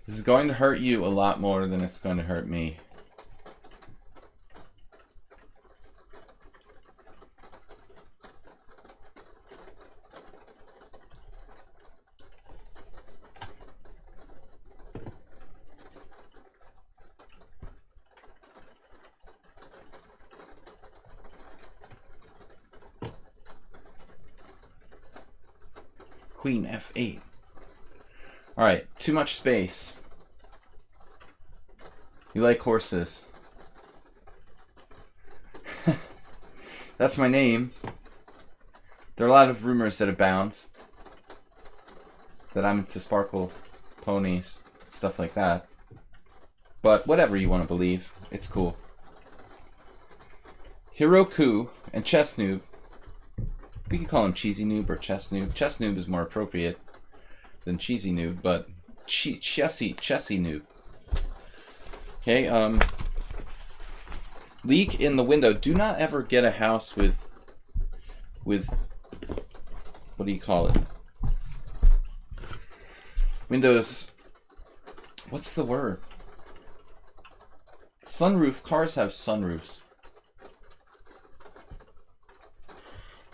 This is going to hurt you a lot more than it's going to hurt me. Queen F8. Alright, too much space. You like horses. That's my name. There are a lot of rumors that abound that I'm into sparkle ponies, stuff like that. But whatever you want to believe, it's cool. Hiroku and Chess Noob. We can call him Cheesy Noob or Chess Noob. Chess Noob is more appropriate than Cheesy Noob, but Chessy Noob. Okay, leak in the window. Do not ever get a house with what do you call it? Windows. What's the word? Sunroof. Cars have sunroofs.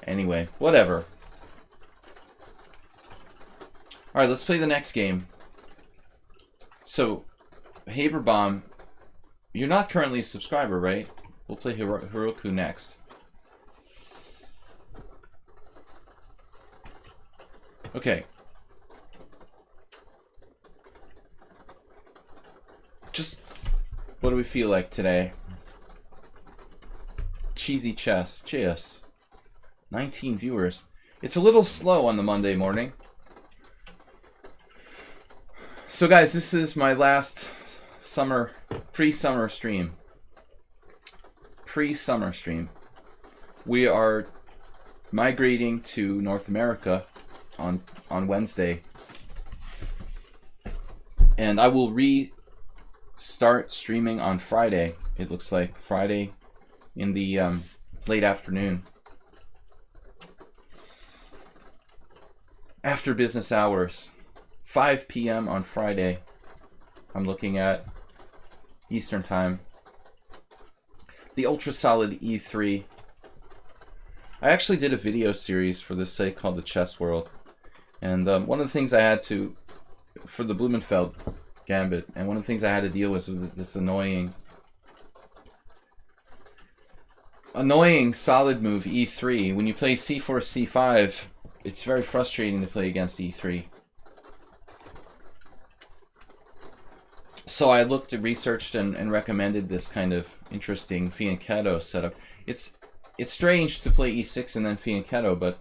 Anyway, whatever. Alright, let's play the next game. So, Haberbomb, you're not currently a subscriber, right? We'll play Hiroku next. Okay. Just, what do we feel like today? Cheesy chess. Cheers. 19 viewers. It's a little slow on the Monday morning. So guys, this is my last pre-summer stream. Pre-summer stream. We are migrating to North America on Wednesday. And I will restart streaming on Friday. It looks like Friday in the late afternoon. After business hours, 5 p.m. on Friday, I'm looking at Eastern Time. The Ultra Solid E3. I actually did a video series for this site called The Chess World. And one of the things I had to, for the Blumenfeld Gambit, and one of the things I had to deal with was this annoying solid move, E3. When you play C4, C5, it's very frustrating to play against E3. So I looked and researched and recommended this kind of interesting fianchetto setup. It's strange to play E6 and then fianchetto, but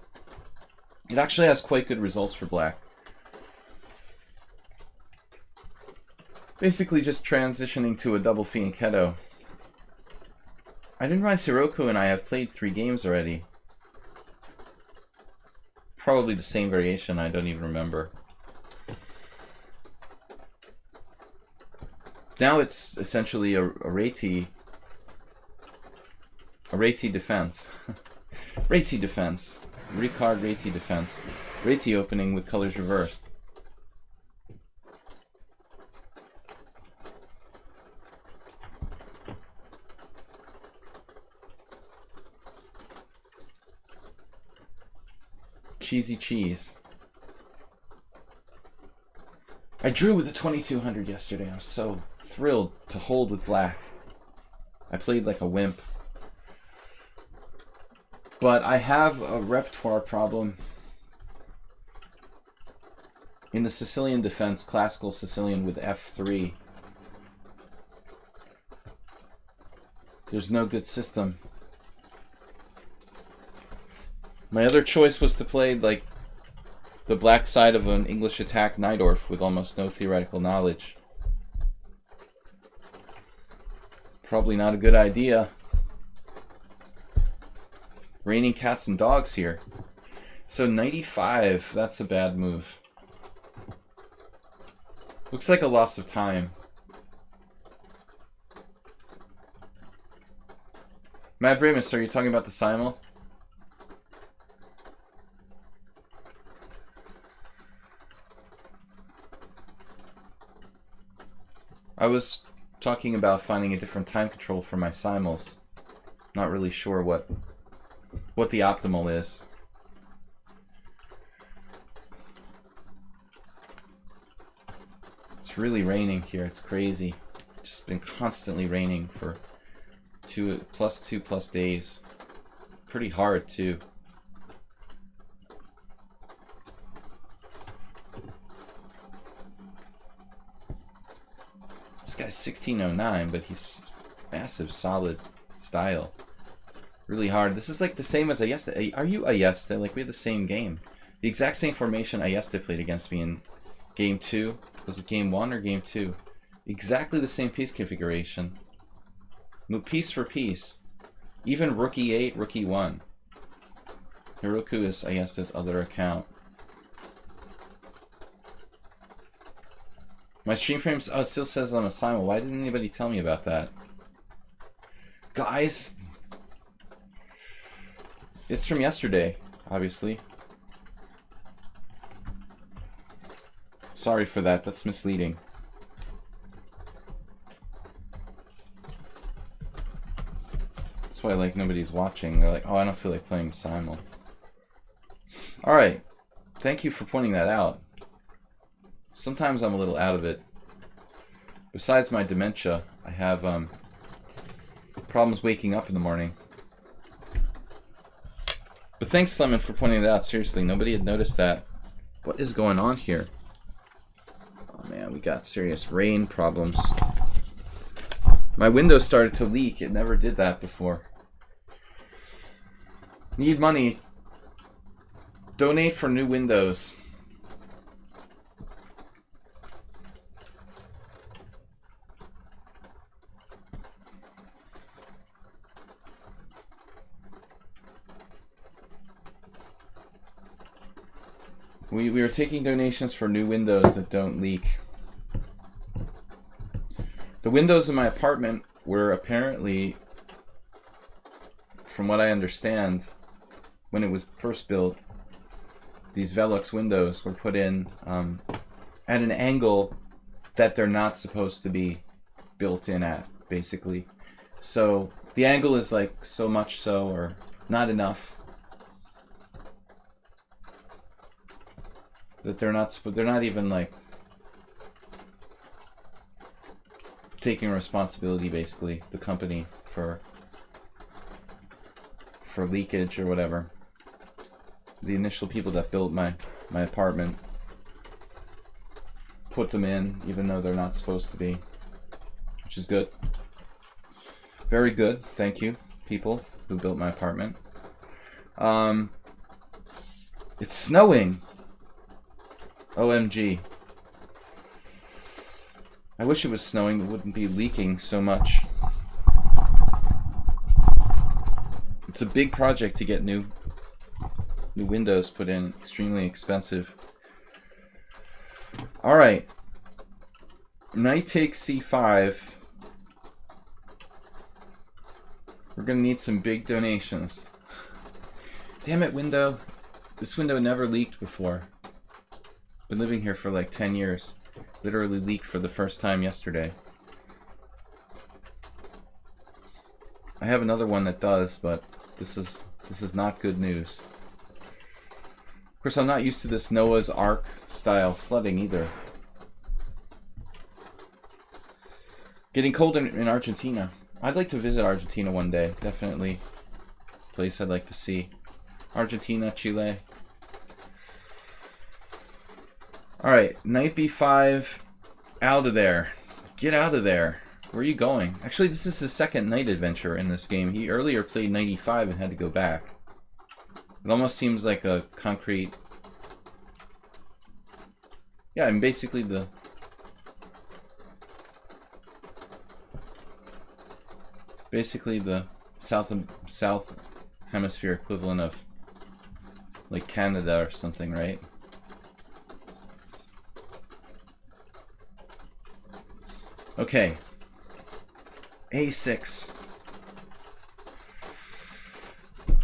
it actually has quite good results for black. Basically just transitioning to a double fianchetto. I didn't realize Hiroku and I have played 3 games already. Probably the same variation, I don't even remember. Now it's essentially a Reti defense. Reti defense. Ricard Reti defense. Reti opening with colors reversed. Cheesy cheese. I drew with a 2200 yesterday. I was so thrilled to hold with black. I played like a wimp. But I have a repertoire problem in the Sicilian defense, classical Sicilian with F3. There's no good system. My other choice was to play like the black side of an English attack Najdorf with almost no theoretical knowledge. Probably not a good idea. Raining cats and dogs here. So 95, that's a bad move. Looks like a loss of time. Matt Bramus, are you talking about the simul? I was talking about finding a different time control for my simuls. Not really sure what the optimal is. It's really raining here. It's crazy. It's just been constantly raining for 2+ days. Pretty hard too. This guy's 1609, but he's massive, solid style. Really hard. This is like the same as Ayesta. Are you Ayesta? Like, we had the same game. The exact same formation Ayesta played against me in game 2. Was it game 1 or game 2? Exactly the same piece configuration. Piece for piece. Even rook e8, rook e1. Hiroku is Ayesta's other account. My stream frames, oh, it still says I'm a simul. Why didn't anybody tell me about that? Guys! It's from yesterday, obviously. Sorry for that, that's misleading. That's why, like, nobody's watching. They're like, oh, I don't feel like playing simul. Alright. Thank you for pointing that out. Sometimes I'm a little out of it. Besides my dementia, I have problems waking up in the morning. But thanks, Lemon, for pointing it out. Seriously, nobody had noticed that. What is going on here? Oh man, we got serious rain problems. My window started to leak. It never did that before. Need money. Donate for new windows. We are taking donations for new windows that don't leak. The windows in my apartment were apparently, from what I understand, when it was first built, these Velux windows were put in at an angle that they're not supposed to be built in at, basically. So the angle is like so much so, or not enough, that they're not even like taking responsibility, basically, the company, for leakage or whatever. The initial people that built my apartment put them in even though they're not supposed to be, which is good. Very good. Thank you, people who built my apartment. It's snowing. OMG. I wish it was snowing. It wouldn't be leaking so much. It's a big project to get new windows put in. Extremely expensive. Alright. Knight takes c5. We're gonna need some big donations. Damn it, window. This window never leaked before. Been living here for like 10 years. Literally leaked for the first time yesterday. I have another one that does, but this is not good news. Of course, I'm not used to this Noah's Ark style flooding either. Getting cold in Argentina. I'd like to visit Argentina one day. Definitely a place I'd like to see. Argentina, Chile. Alright, knight b5. Out of there. Get out of there. Where are you going? Actually, this is his second knight adventure in this game. He earlier played knight e5 and had to go back. It almost seems like a concrete... Yeah, I mean, basically the... South Hemisphere equivalent of like Canada or something, right? Okay. A6.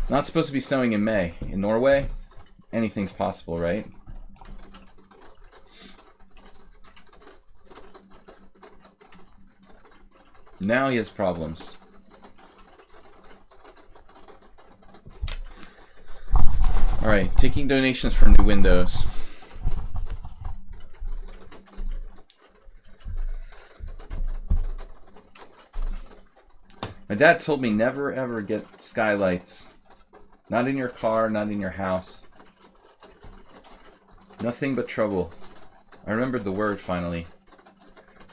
Not supposed to be snowing in May. In Norway, anything's possible, right? now he has problems. Alright, taking donations for new windows. My dad told me never ever get skylights. Not in your car, not in your house. Nothing but trouble. I remembered the word finally.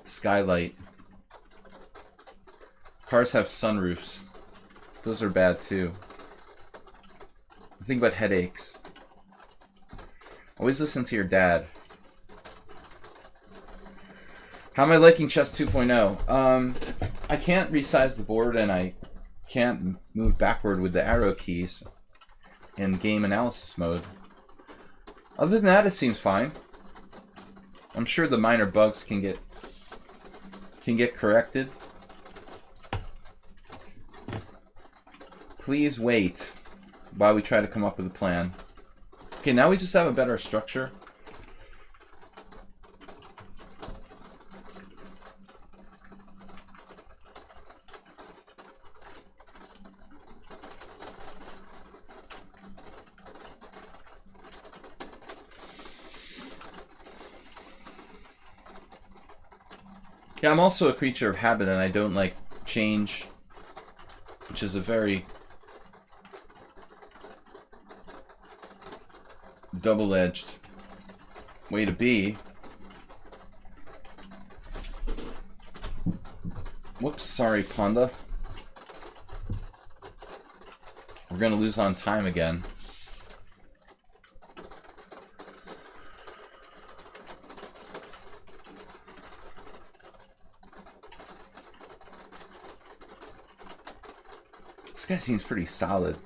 Skylight. Cars have sunroofs. Those are bad too. Think about headaches. Always listen to your dad. How am I liking chess 2.0? I can't resize the board and I can't move backward with the arrow keys in game analysis mode. Other than that, it seems fine. I'm sure the minor bugs can get corrected. Please wait while we try to come up with a plan. Okay, now we just have a better structure. Yeah, I'm also a creature of habit and I don't like change, which is a very double-edged way to be. Whoops, sorry, Panda. We're gonna lose on time again. This guy seems pretty solid.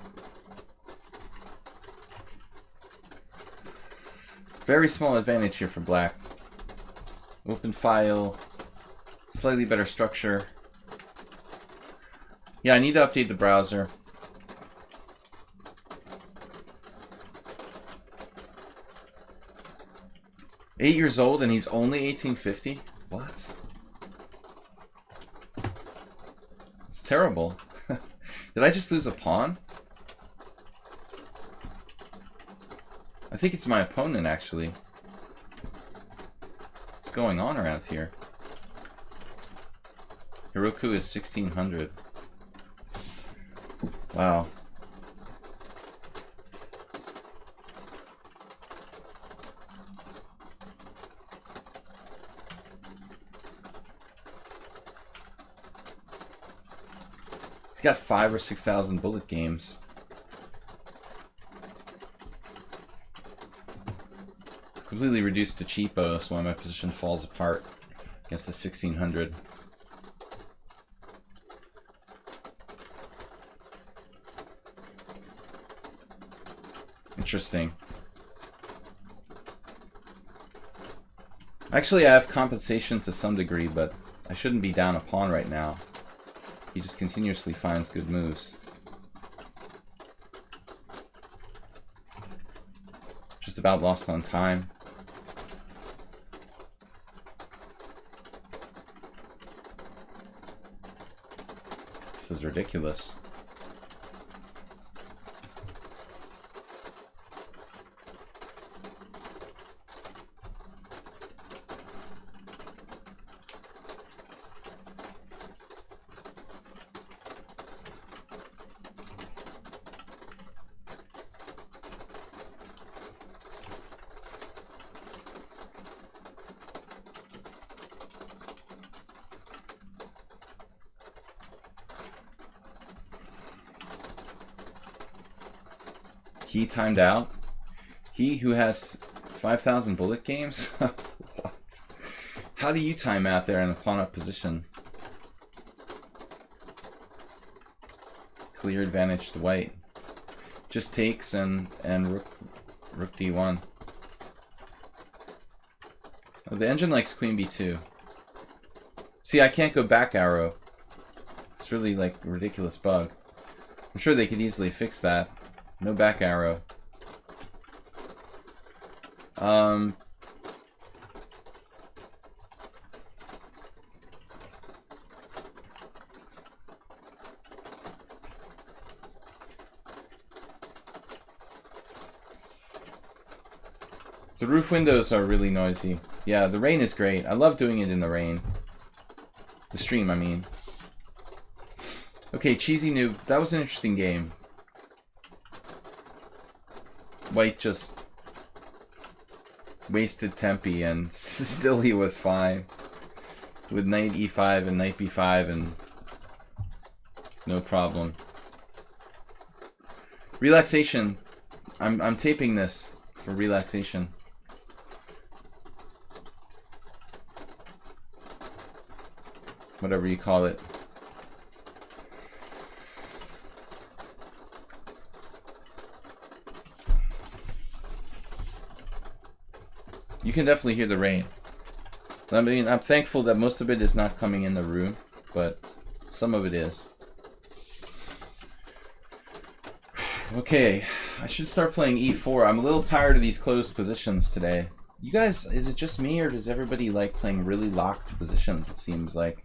Very small advantage here for black. Open file. Slightly better structure. Yeah, I need to update the browser. Eight years old and he's only 1850? What? It's terrible. Did I just lose a pawn? I think it's my opponent, actually. What's going on around here? Hiroku is 1600. Wow. He's got 5,000 or 6,000 bullet games. Completely reduced to cheapo, so why my position falls apart against the 1600. Interesting. Actually, I have compensation to some degree, but I shouldn't be down a pawn right now. He just continuously finds good moves. Just about lost on time. This is ridiculous. He timed out? He who has 5,000 bullet games? What? How do you time out there in a pawn up position? Clear advantage to white. Just takes and rook d1. Oh, the engine likes queen b2. See, I can't go back arrow. It's really like a ridiculous bug. I'm sure they could easily fix that. No back arrow. The roof windows are really noisy. Yeah, the rain is great. I love doing it in the rain. The stream, I mean. Okay, Cheesy Noob. That was an interesting game. White just wasted Tempe and still he was fine. With knight e5 and knight b5 and no problem. Relaxation. I'm taping this for relaxation. Whatever you call it. You can definitely hear the rain. I mean, I'm thankful that most of it is not coming in the room, but some of it is. Okay, I should start playing e4. I'm a little tired of these closed positions today. You guys, is it just me or does everybody like playing really locked positions, it seems like?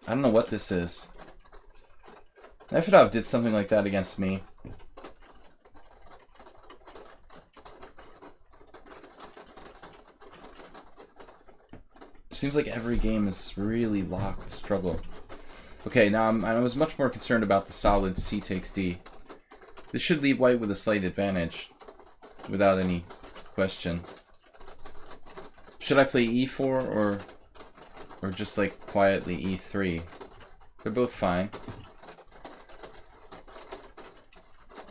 I don't know what this is. Nefedov did something like that against me. Seems like every game is really locked struggle. Okay, now I was much more concerned about the solid c takes d. This should leave white with a slight advantage, without any question. Should I play e4 or just like quietly e3? They're both fine.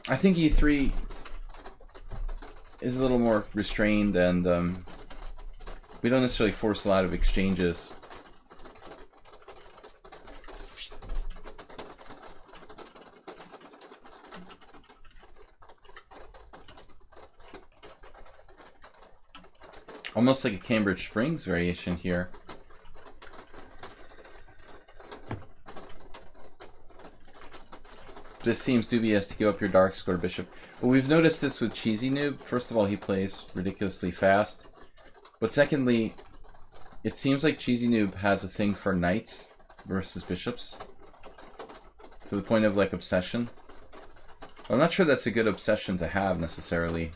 I think e3 is a little more restrained and we don't necessarily force a lot of exchanges. Almost like a Cambridge Springs variation here. This seems dubious to give up your dark square bishop. Well, we've noticed this with Cheesy Noob. First of all, he plays ridiculously fast. But secondly, it seems like Cheesy Noob has a thing for knights versus bishops. To the point of like obsession. I'm not sure that's a good obsession to have necessarily.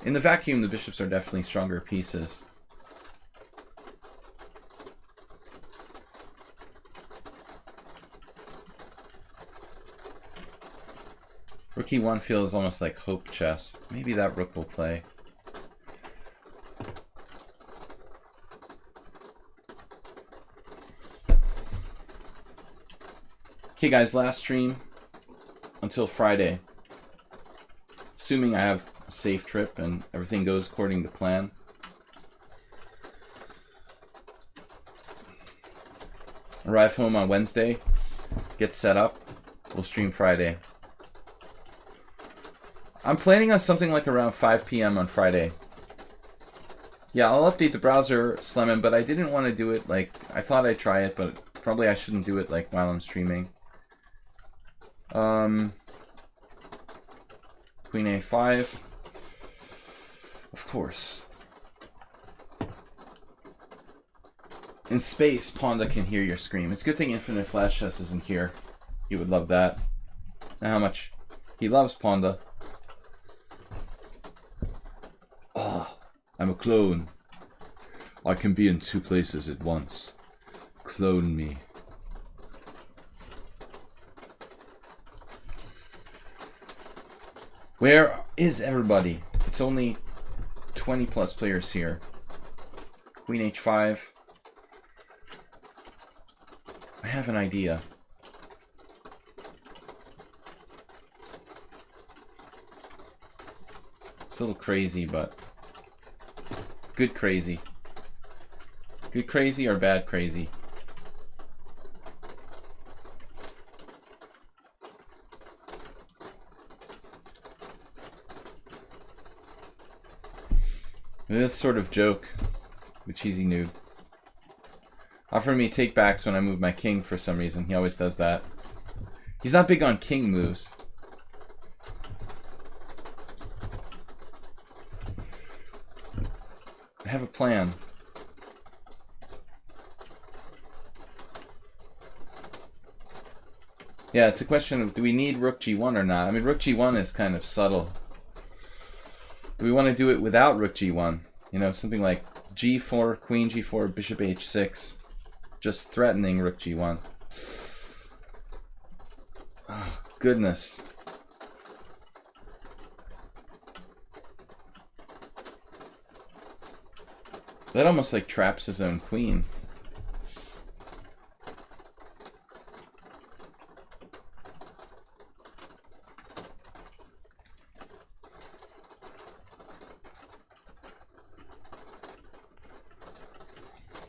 In the vacuum, the bishops are definitely stronger pieces. Rook e1 feels almost like hope chess. Maybe that rook will play. Okay guys, last stream until Friday. Assuming I have a safe trip and everything goes according to plan. Arrive home on Wednesday, get set up, we'll stream Friday. I'm planning on something like around 5 p.m. on Friday. Yeah, I'll update the browser, Slemon, but I didn't want to do it like... I thought I'd try it, but probably I shouldn't do it like while I'm streaming. Queen a5. Of course. In space, Ponda can hear your scream. It's a good thing Infinite Flash Chess isn't here. He would love that. Now how much he loves Ponda. Ah, I'm a clone. I can be in 2 places at once. Clone me. Where is everybody? It's only 20 plus players here. Queen h5. I have an idea. It's a little crazy, but good crazy. Good crazy or bad crazy? This sort of joke with Cheesy Noob. Offering me take backs when I move my king for some reason. He always does that. He's not big on king moves. I have a plan. Yeah, it's a question of do we need rook g1 or not? I mean, rook g1 is kind of subtle. Do we want to do it without rook g1? You know, something like g4, queen g4, bishop h6. Just threatening rook g1. Oh, goodness. That almost like traps his own queen.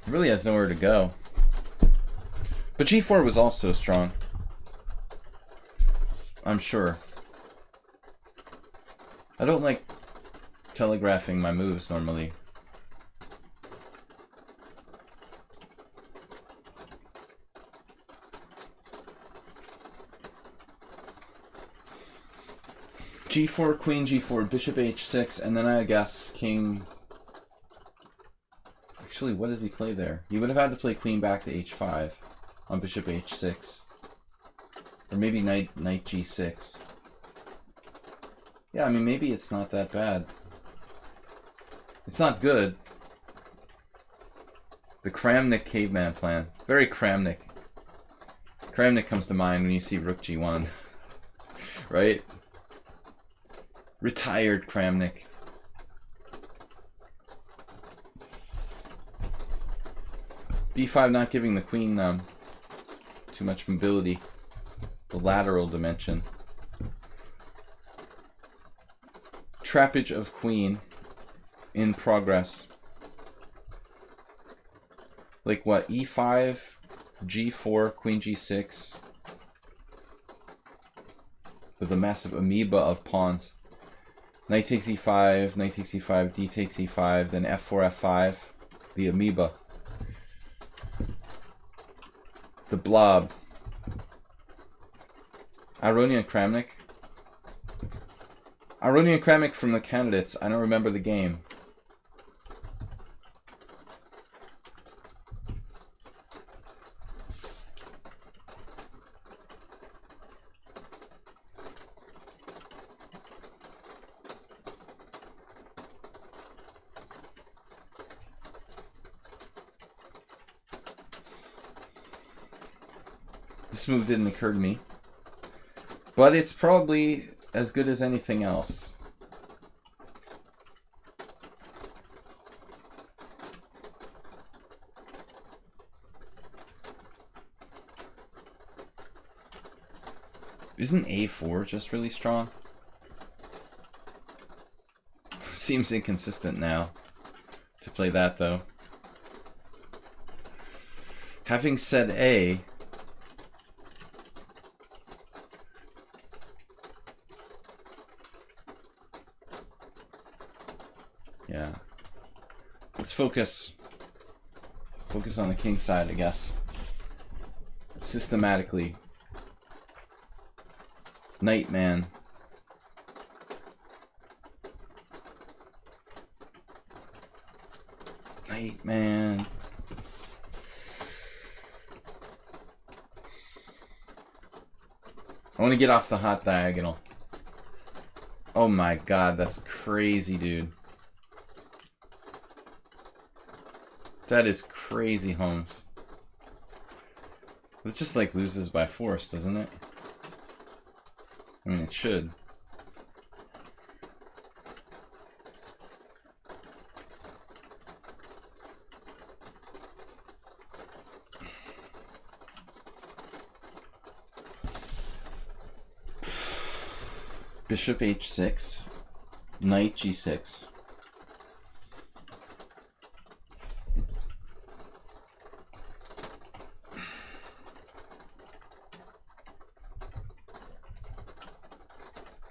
Really has nowhere to go. But g4 was also strong. I'm sure. I don't like telegraphing my moves normally. g4, queen g4, bishop h6, and then I guess king... Actually, what does he play there? He would have had to play queen back to h5 on bishop h6. Or maybe knight g6. Yeah, I mean, maybe it's not that bad. It's not good. The Kramnik caveman plan. Very Kramnik. Kramnik comes to mind when you see rook g1. Right? Retired Kramnik. b5 not giving the queen too much mobility. The lateral dimension. Trappage of queen in progress. Like what? e5, g4, queen g6. With a massive amoeba of pawns. Knight takes e5, knight takes e5, d takes e5, then f4, f5. The amoeba. The blob. Aronian Kramnik. Aronian Kramnik from the candidates. I don't remember the game. This move didn't occur to me. But it's probably as good as anything else. Isn't a4 just really strong? Seems inconsistent now to play that, though. Having said a, yeah. Let's focus on the king side, I guess. Systematically. Knight man. Knight man. I want to get off the hot diagonal. Oh my god, that's crazy, dude. That is crazy, Holmes. It just like loses by force, doesn't it? I mean, it should. Bishop h6, knight g6.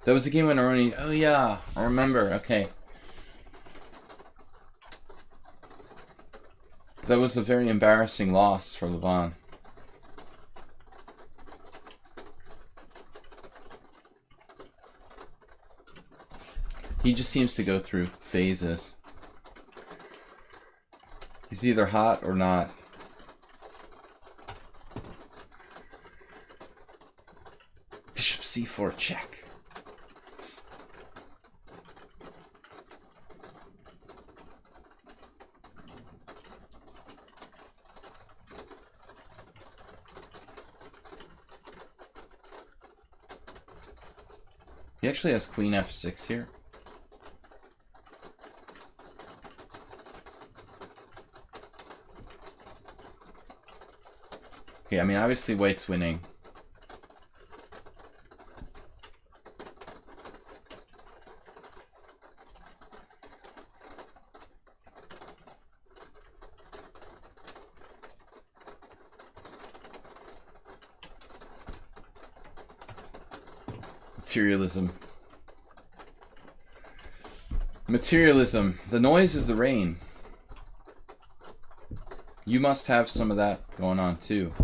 That was the game when Aroni... Oh yeah, I remember. Okay. That was a very embarrassing loss for Levon. He just seems to go through phases. He's either hot or not. Bishop c4 check. He actually has queen f6 here. Okay, I mean, obviously white's winning. Materialism. Materialism. The noise is the rain. You must have some of that going on too.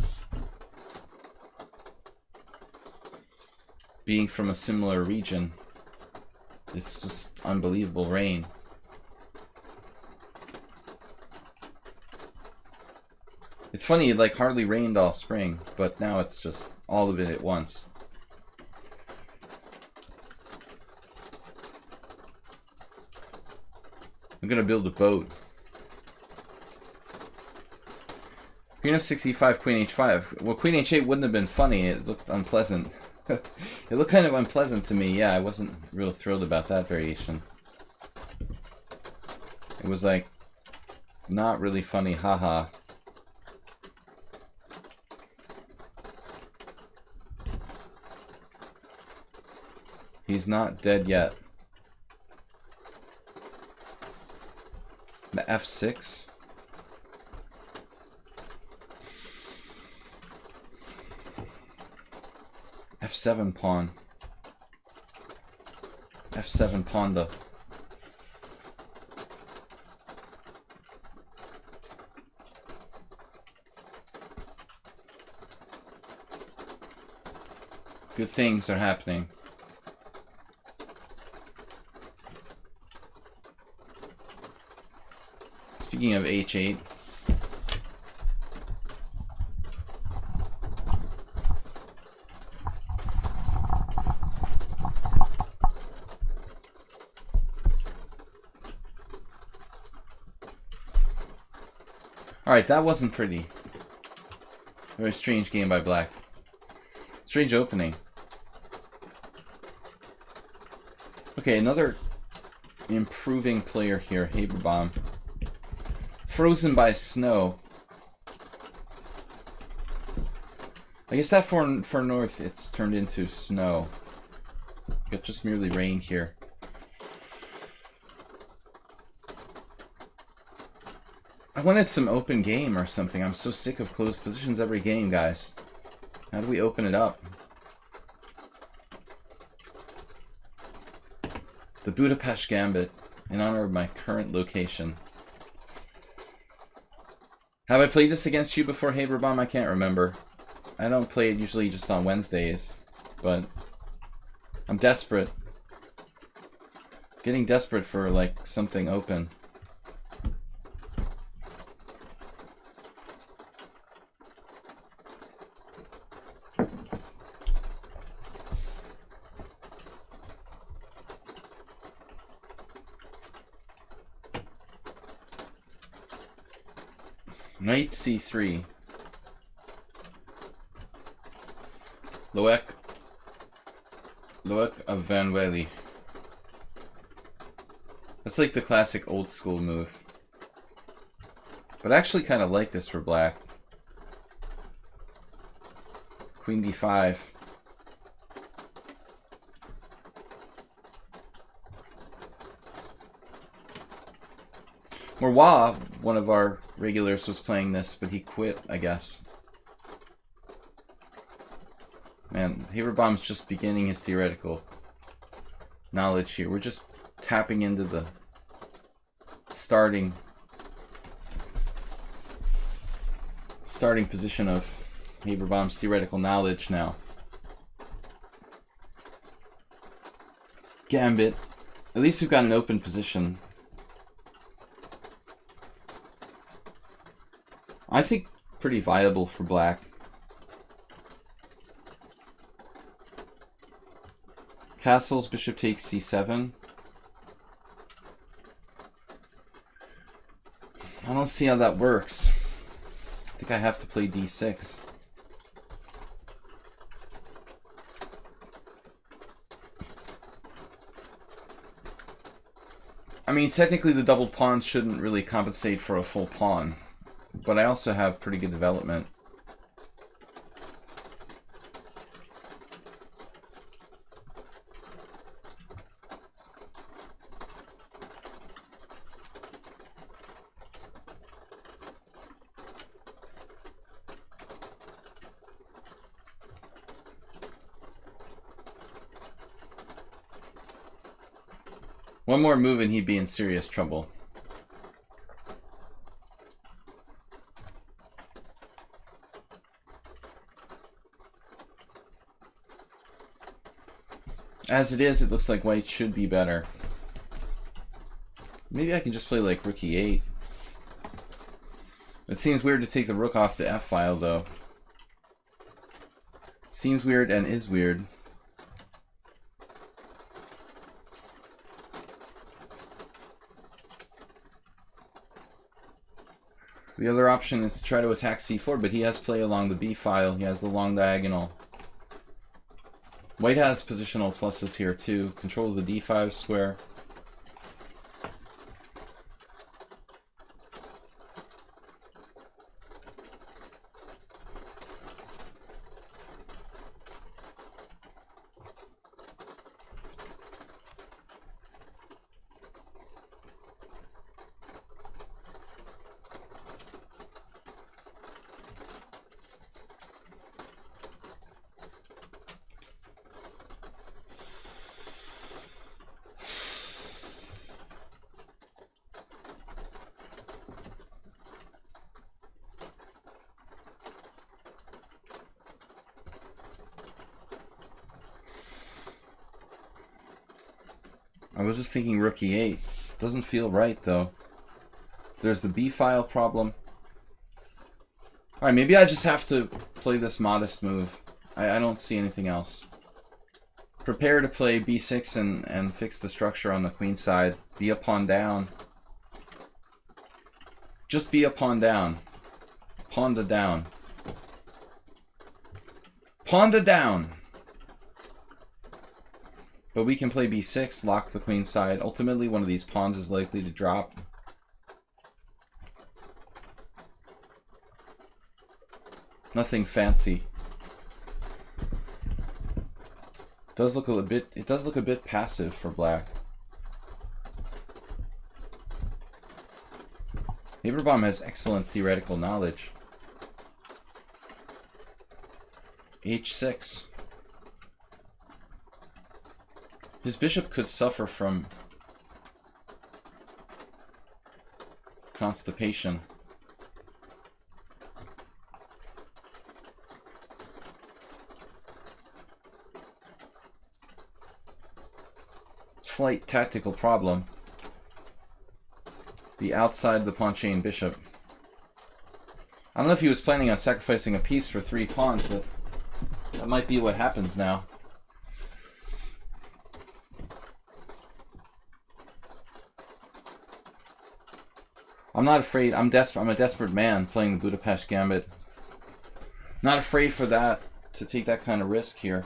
Being from a similar region, it's just unbelievable rain. It's funny, it like hardly rained all spring, but now it's just all of it at once. I'm gonna build a boat. Queen f6, e5, queen h5. Well, queen h8 wouldn't have been funny. It looked unpleasant. It looked kind of unpleasant to me. Yeah, I wasn't real thrilled about that variation. It was like not really funny. Haha. He's not dead yet. The f6. f7 pawn. f7 ponda. Good things are happening. Speaking of h8, alright, that wasn't pretty. Very strange game by black. Strange opening. Okay, another improving player here, Haberbaum. Frozen by snow. I guess that for north, it's turned into snow. Got just merely rain here. I wanted some open game or something. I'm so sick of closed positions every game, guys. How do we open it up? The Budapest Gambit, in honor of my current location. Have I played this against you before, Haberbaum? I can't remember. I don't play it usually just on Wednesdays, but I'm desperate. Getting desperate for, like, something open. Knight c3. Loek of Van Wely. That's like the classic old school move. But I actually kind of like this for black. Queen d5. Morwa, one of our regulars, was playing this, but he quit, I guess. Man, Haberbaum's just beginning his theoretical knowledge here. We're just tapping into the starting position of Haberbaum's theoretical knowledge now. Gambit. At least we've got an open position. I think pretty viable for black. Castles, bishop takes c7. I don't see how that works. I think I have to play d6. I mean, technically the doubled pawn shouldn't really compensate for a full pawn, but I also have pretty good development. One more move and he'd be in serious trouble. As it is, it looks like white should be better. Maybe I can just play like rook e8. It seems weird to take the rook off the f-file though. Seems weird and is weird. The other option is to try to attack c4, but he has play along the b-file. He has the long diagonal. White has positional pluses here too. Control of the d5 square. I was just thinking rook e8. Doesn't feel right though. There's the b-file problem. Alright, maybe I just have to play this modest move. I don't see anything else. Prepare to play b6 and fix the structure on the queen side. Be a pawn down. Just be a pawn down. Pawn to down. Pawn to down! But we can play b6, lock the queen side. Ultimately, one of these pawns is likely to drop. Nothing fancy. It does look a bit passive for black. Haberbaum has excellent theoretical knowledge. h6. His bishop could suffer from constipation. Slight tactical problem. The outside the pawn chain bishop. I don't know if he was planning on sacrificing a piece for 3 pawns, but that might be what happens now. I'm not afraid. I'm a desperate man playing the Budapest Gambit. Not afraid for that, to take that kind of risk here,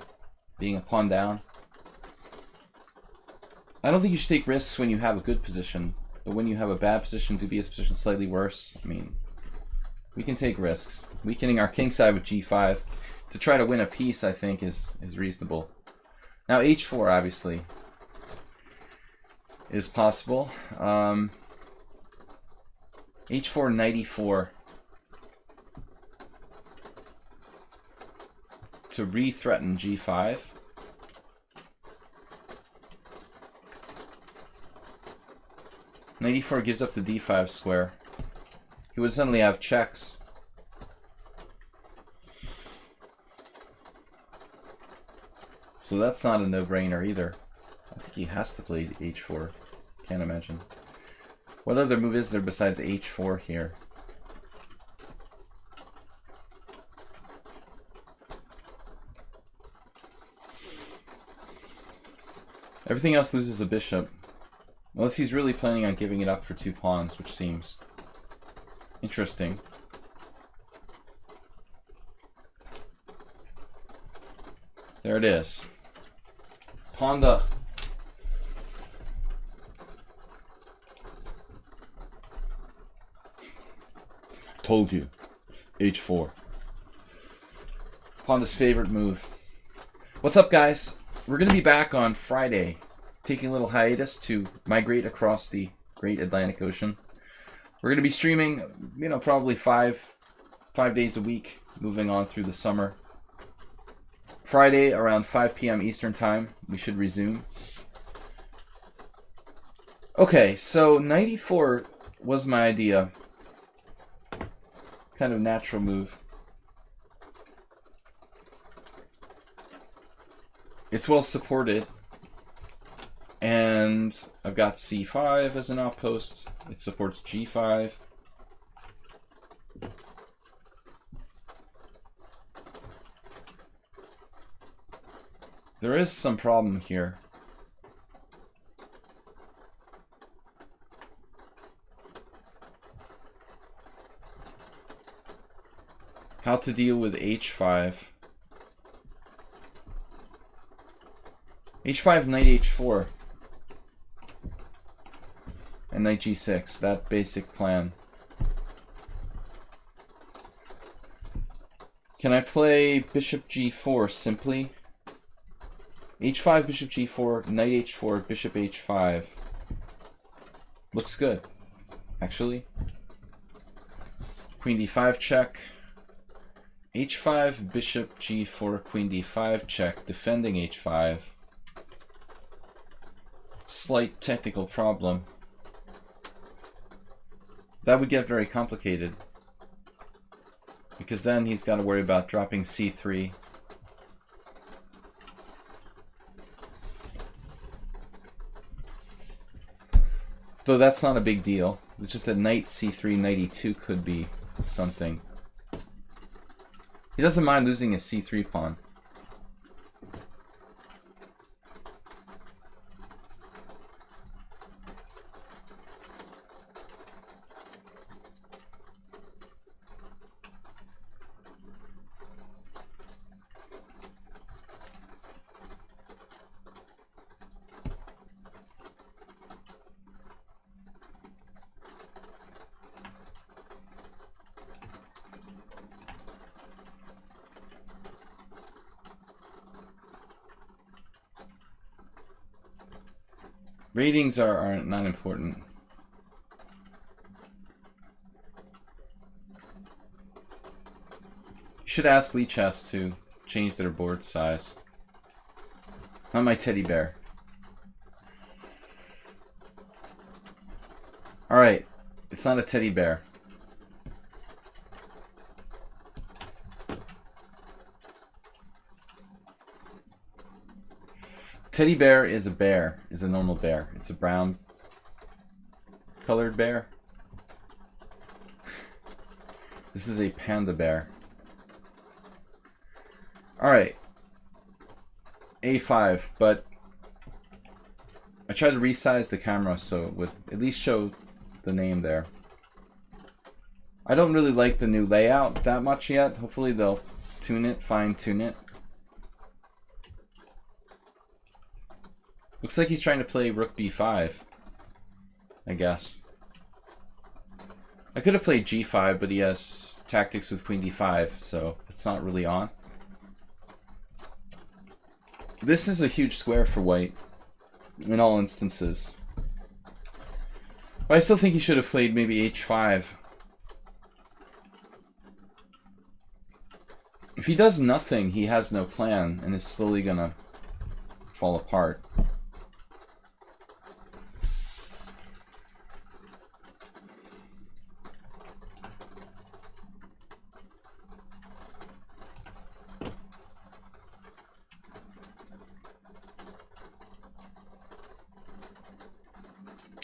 being a pawn down. I don't think you should take risks when you have a good position, but when you have a bad position, dubious position, slightly worse, I mean, we can take risks. Weakening our king side with g5 to try to win a piece, I think, is reasonable. Now h4, obviously, is possible. h4, knight e4 to re-threaten g5. Knight e4 gives up the d5 square. He would suddenly have checks. So that's not a no-brainer either. I think he has to play h4. Can't imagine. What other move is there besides h4 here? Everything else loses a bishop. Unless he's really planning on giving it up for 2 pawns, which seems interesting. There it is. Pawn to Told you. H4. Honda's favorite move. What's up, guys? We're going to be back on Friday, taking a little hiatus to migrate across the Great Atlantic Ocean. We're going to be streaming, you know, probably five days a week, moving on through the summer. Friday around 5 p.m. Eastern Time, we should resume. Okay, so knight e4 was my idea. Kind of natural move. It's well supported. And I've got c5 as an outpost. It supports g5. There is some problem here. How to deal with h5. h5, knight h4. And knight g6, that basic plan. Can I play bishop g4 simply? h5, bishop g4, knight h4, bishop h5. Looks good, actually. Queen d5 check. h5, bishop g4, queen d5 check, defending h5. Slight technical problem. That would get very complicated, because then he's got to worry about dropping c3. Though that's not a big deal. It's just that knight c3, knight e2 could be something. He doesn't mind losing his c3 pawn. Ratings are not important. You should ask lichess to change their board size. Not my teddy bear. Alright, it's not a teddy bear. Teddy bear is a bear, is a normal bear. It's a brown colored bear. This is a panda bear. Alright. A5, but I tried to resize the camera so it would at least show the name there. I don't really like the new layout that much yet. Hopefully they'll tune it, fine-tune it. Looks like he's trying to play rook b5, I guess. I could have played g5, but he has tactics with queen d5, so it's not really on. This is a huge square for white, in all instances. But I still think he should have played maybe h5. If he does nothing, he has no plan, and is slowly gonna fall apart.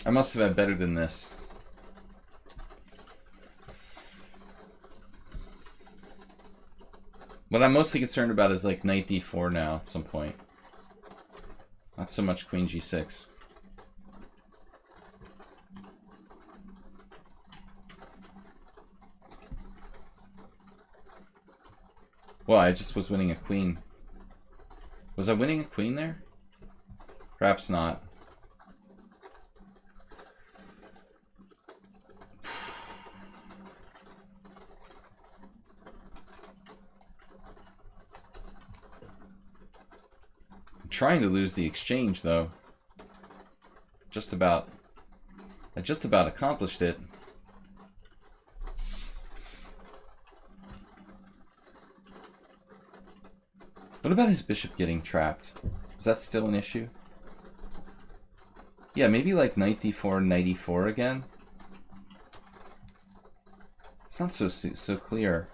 I must have had better than this. What I'm mostly concerned about is like knight d4 now at some point. Not so much queen g6. Well, I just was winning a queen. Was I winning a queen there? Perhaps not. trying to lose the exchange, though. I just about accomplished it. What about his bishop getting trapped? Is that still an issue? Yeah, maybe like knight d4, knight e4 again. It's not so clear.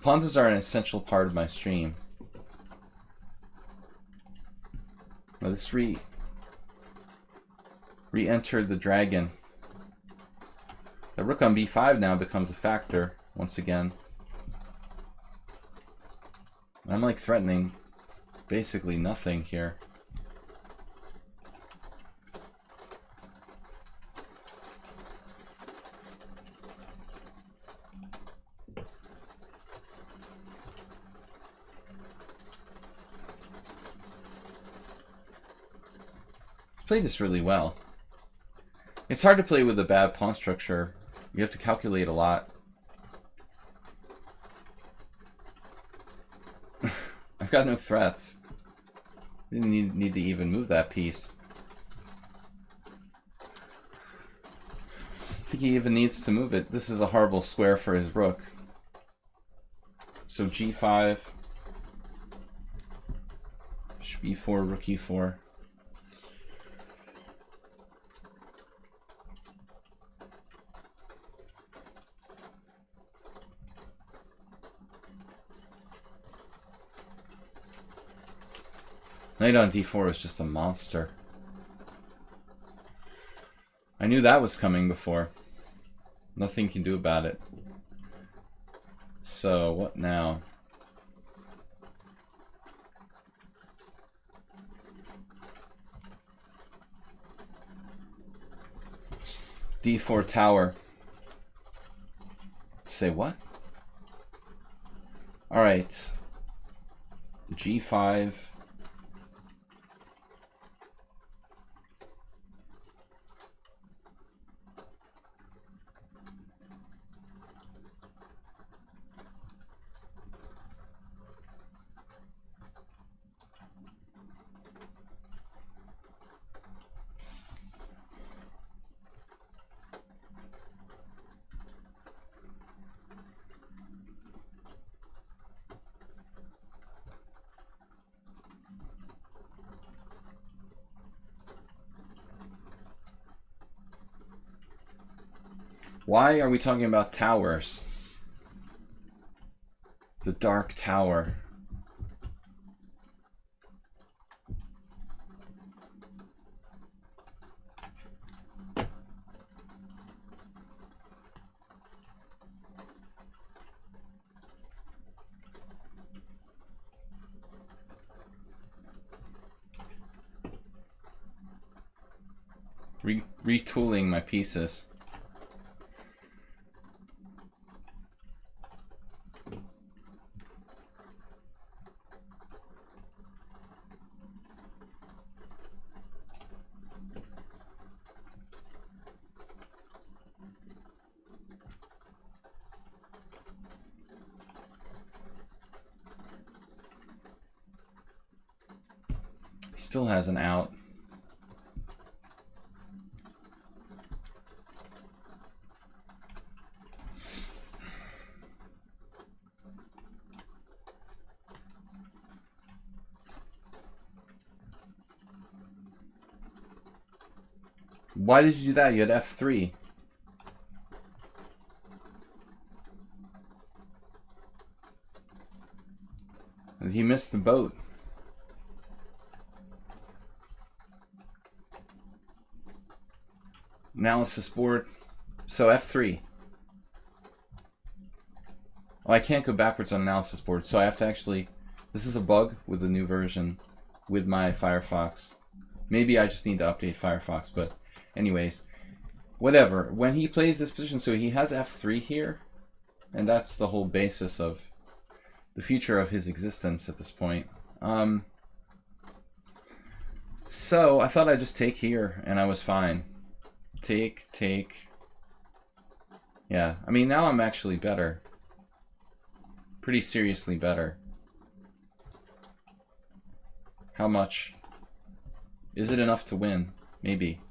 Pandas are an essential part of my stream. Now this re-entered the dragon. The rook on b5 now becomes a factor once again. I'm like threatening basically nothing here. Play this really well. It's hard to play with a bad pawn structure. You have to calculate a lot. I've got no threats. Didn't need to even move that piece. I think he even needs to move it. This is a horrible square for his rook. So g5. Bishop e4, rook e4. Knight on d4 is just a monster. I knew that was coming before. Nothing can do about it. So, what now? d4 tower. Say what? Alright. g5. Why are we talking about towers? The Dark Tower. Retooling my pieces. Still has an out. Why did you do that? You had f3. And he missed the boat. Analysis board. So f3. Oh, I can't go backwards on analysis board, so I have to actually... This is a bug with the new version with my Firefox. Maybe I just need to update Firefox, but anyways. Whatever. When he plays this position, so he has f3 here, and that's the whole basis of the future of his existence at this point. So I thought I'd just take here, and I was fine. Take. Yeah, I mean, now I'm actually better. Pretty seriously better. How much? Is it enough to win? Maybe.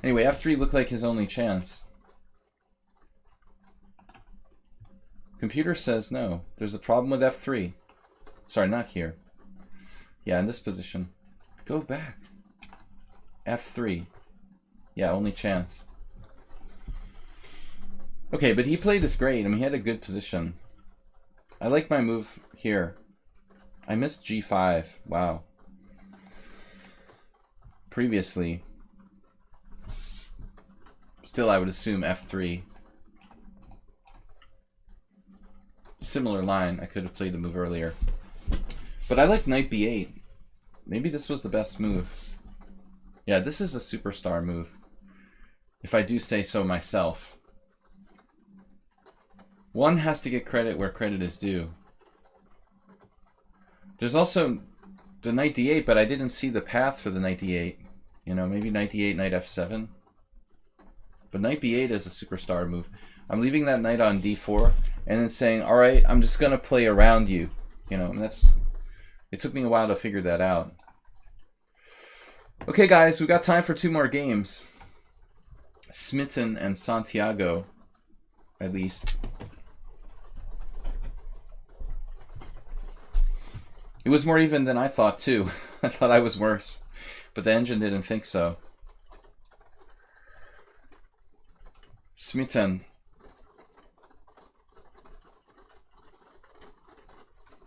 Anyway, f3 looked like his only chance. Computer says no. There's a problem with f3. Sorry, not here. Yeah, in this position. Go back. f3. Yeah, only chance. Okay, but he played this great. I mean, he had a good position. I like my move here. I missed g5. Wow. Previously. Still, I would assume f3. Similar line. I could have played the move earlier. But I like knight b8. Maybe this was the best move. Yeah, this is a superstar move. If I do say so myself. One has to get credit where credit is due. There's also the knight d8, but I didn't see the path for the knight d8. You know, maybe knight d8, knight f7. But knight b8 is a superstar move. I'm leaving that knight on d4 and then saying, all right, I'm just going to play around you. You know, and that's... It took me a while to figure that out. Okay, guys, we've got time for 2 more games. Smitten and Santiago, at least. It was more even than I thought, too. I thought I was worse. But the engine didn't think so. Smitten.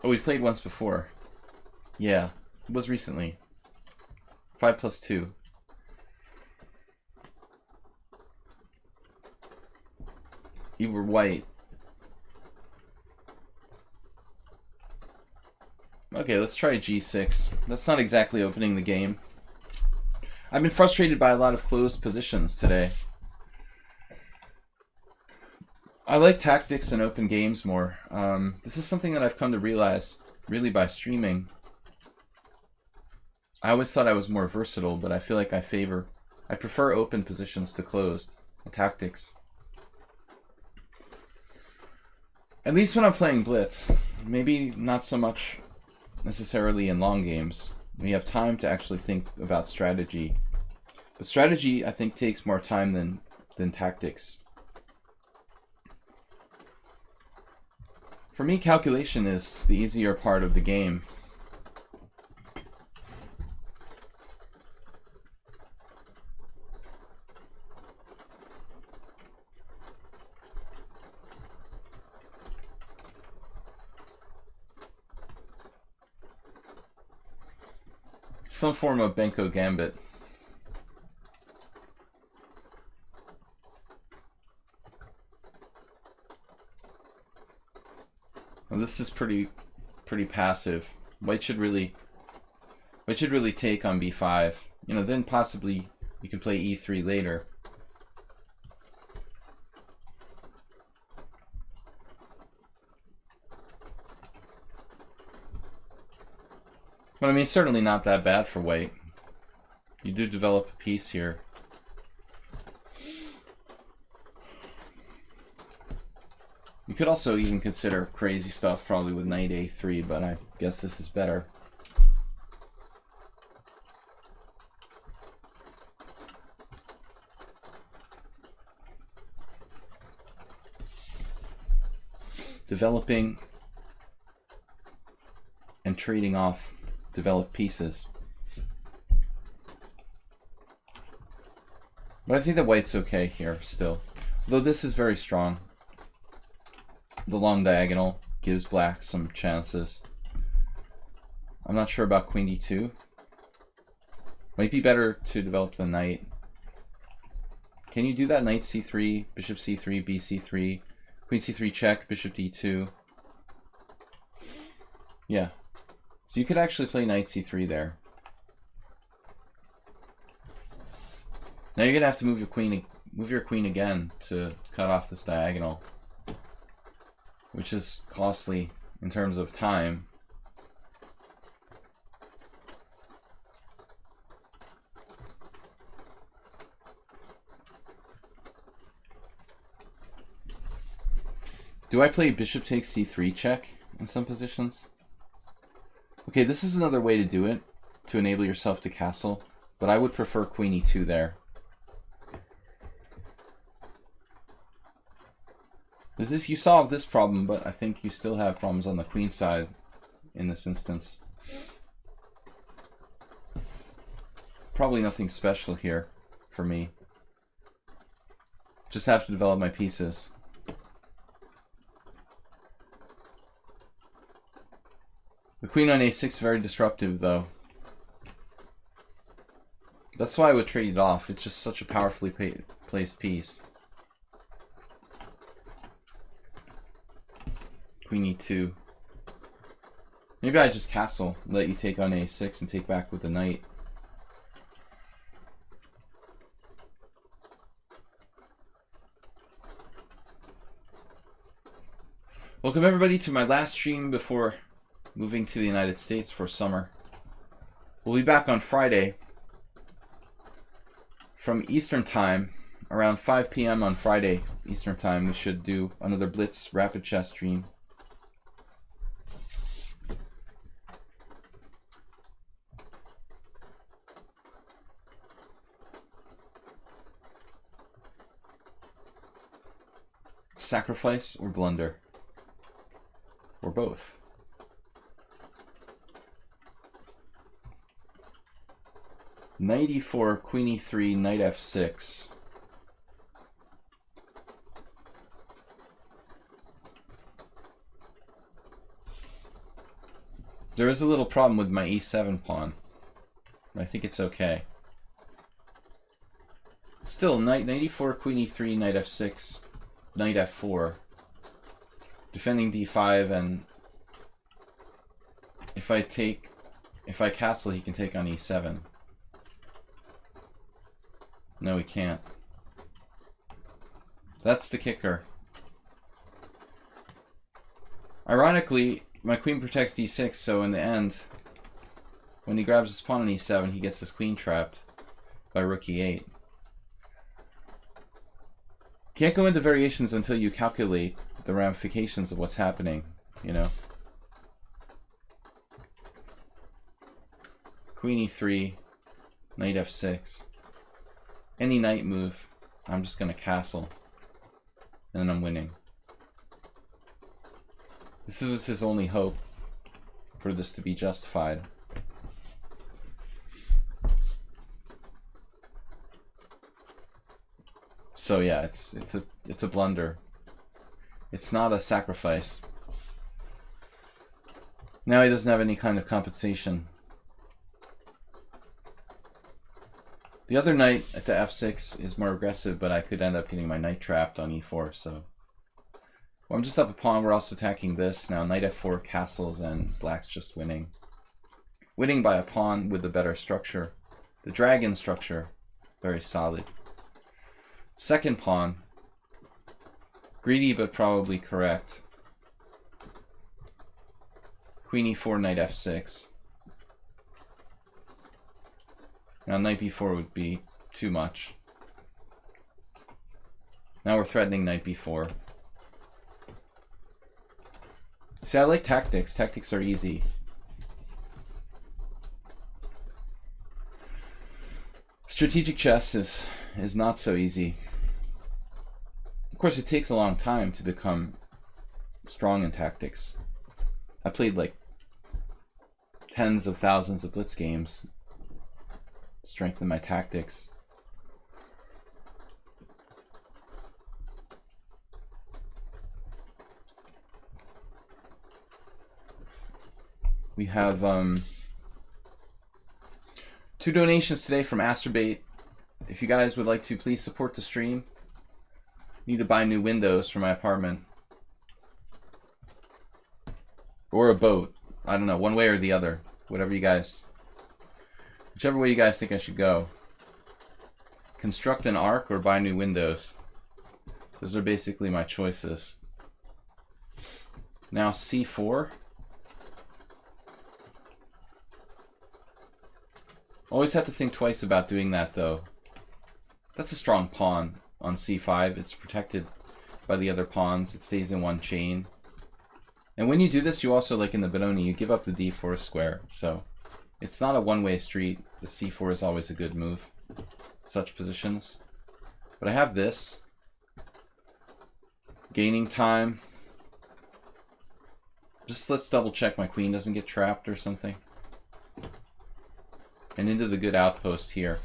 Oh, we played once before. Yeah, it was recently. 5 + 2. You were white. Okay, let's try g6. That's not exactly opening the game. I've been frustrated by a lot of closed positions today. I like tactics and open games more. This is something that I've come to realize really by streaming. I always thought I was more versatile, but I feel like I prefer open positions to closed tactics. At least when I'm playing blitz. Maybe not so much necessarily in long games. We have time to actually think about strategy. But strategy, I think, takes more time than tactics. For me, calculation is the easier part of the game. Some form of Benko Gambit. Well, this is pretty passive. White should really take on b5. You know, then possibly you can play e3 later. But I mean, certainly not that bad for white. You do develop a piece here. You could also even consider crazy stuff probably with knight a3, but I guess this is better. Developing and trading off developed pieces. But I think that white's okay here still. Though this is very strong. The long diagonal gives black some chances. I'm not sure about queen d2. Might be better to develop the knight. Can you do that? Knight c3, bishop c3, bc3, queen c3 check, bishop d2. Yeah. So you could actually play knight c3 there. Now you're gonna have to move your queen again to cut off this diagonal, which is costly in terms of time. Do I play bishop takes c3 check in some positions? Okay, this is another way to do it, to enable yourself to castle, but I would prefer queen e2 there. You solve this problem, but I think you still have problems on the queen side in this instance. Probably nothing special here for me. Just have to develop my pieces. The queen on a6 very disruptive, though. That's why I would trade it off. It's just such a powerfully placed piece. Queen e2. Maybe I just castle, let you take on a6 and take back with the knight. Welcome everybody to my last stream before moving to the United States for summer. We'll be back on Friday from Eastern Time, around 5 p.m. on Friday Eastern Time. We should do another Blitz Rapid Chess stream. Sacrifice or blunder? Or both? Knight e4, queen e3, knight f6. There is a little problem with my e7 pawn. I think it's okay. Still, knight e4, queen e3, knight f6, knight f4. Defending d5, and if I castle, he can take on e7. No, he can't. That's the kicker. Ironically, my queen protects d6, so in the end, when he grabs his pawn on e7, he gets his queen trapped by rook e8. Can't go into variations until you calculate the ramifications of what's happening, you know. Queen e3, knight f6. Any knight move, I'm just gonna castle, and then I'm winning. This is his only hope for this to be justified. So yeah, it's a blunder. It's not a sacrifice. Now he doesn't have any kind of compensation. The other knight at the f6 is more aggressive, but I could end up getting my knight trapped on e4, so... Well, I'm just up a pawn, we're also attacking this. Now knight f4 castles, and black's just winning. Winning by a pawn with the better structure. The dragon structure, very solid. Second pawn. Greedy, but probably correct. Queen e4, knight f6. Now knight b4 would be too much. Now we're threatening knight b4. See, I like tactics. Tactics are easy. Strategic chess is not so easy. Of course, it takes a long time to become strong in tactics. I played like tens of thousands of blitz games. Strengthen my tactics. We have 2 donations today from Asterbait. If you guys would like to, please support the stream. Need to buy new windows for my apartment. Or a boat. I don't know, one way or the other. Whatever you guys... Whichever way you guys think I should go. Construct an arc or buy new windows. Those are basically my choices. Now c4. Always have to think twice about doing that, though. That's a strong pawn on c5. It's protected by the other pawns. It stays in one chain. And when you do this, you also, like in the Benoni, you give up the d4 square. So it's not a one-way street. The c4 is always a good move. Such positions. But I have this. Gaining time. Just let's double check my queen doesn't get trapped or something. And into the good outpost here.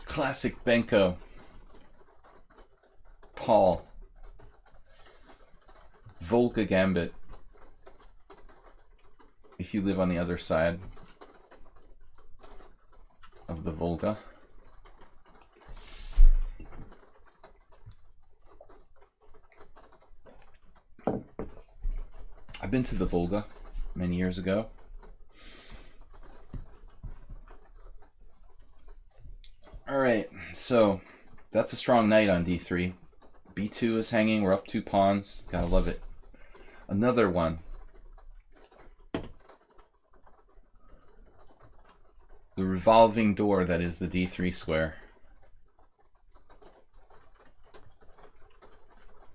Classic Benko. Paul. Volga Gambit. If you live on the other side of the Volga. I've been to the Volga many years ago. Alright, so that's a strong knight on d3. b2 is hanging, we're up 2 pawns. Gotta love it. Another one. The revolving door that is the d3 square.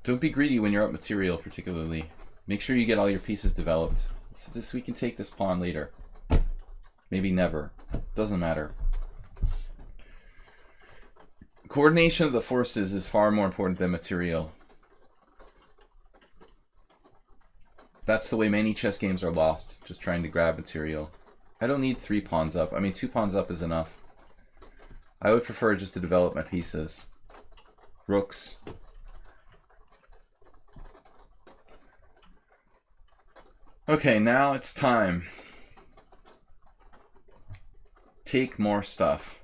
Don't be greedy when you're up material, particularly. Make sure you get all your pieces developed. We can take this pawn later. Maybe never. Doesn't matter. Coordination of the forces is far more important than material. That's the way many chess games are lost, just trying to grab material. I don't need 3 pawns up. I mean, 2 pawns up is enough. I would prefer just to develop my pieces. Rooks. Okay, now it's time. Take more stuff.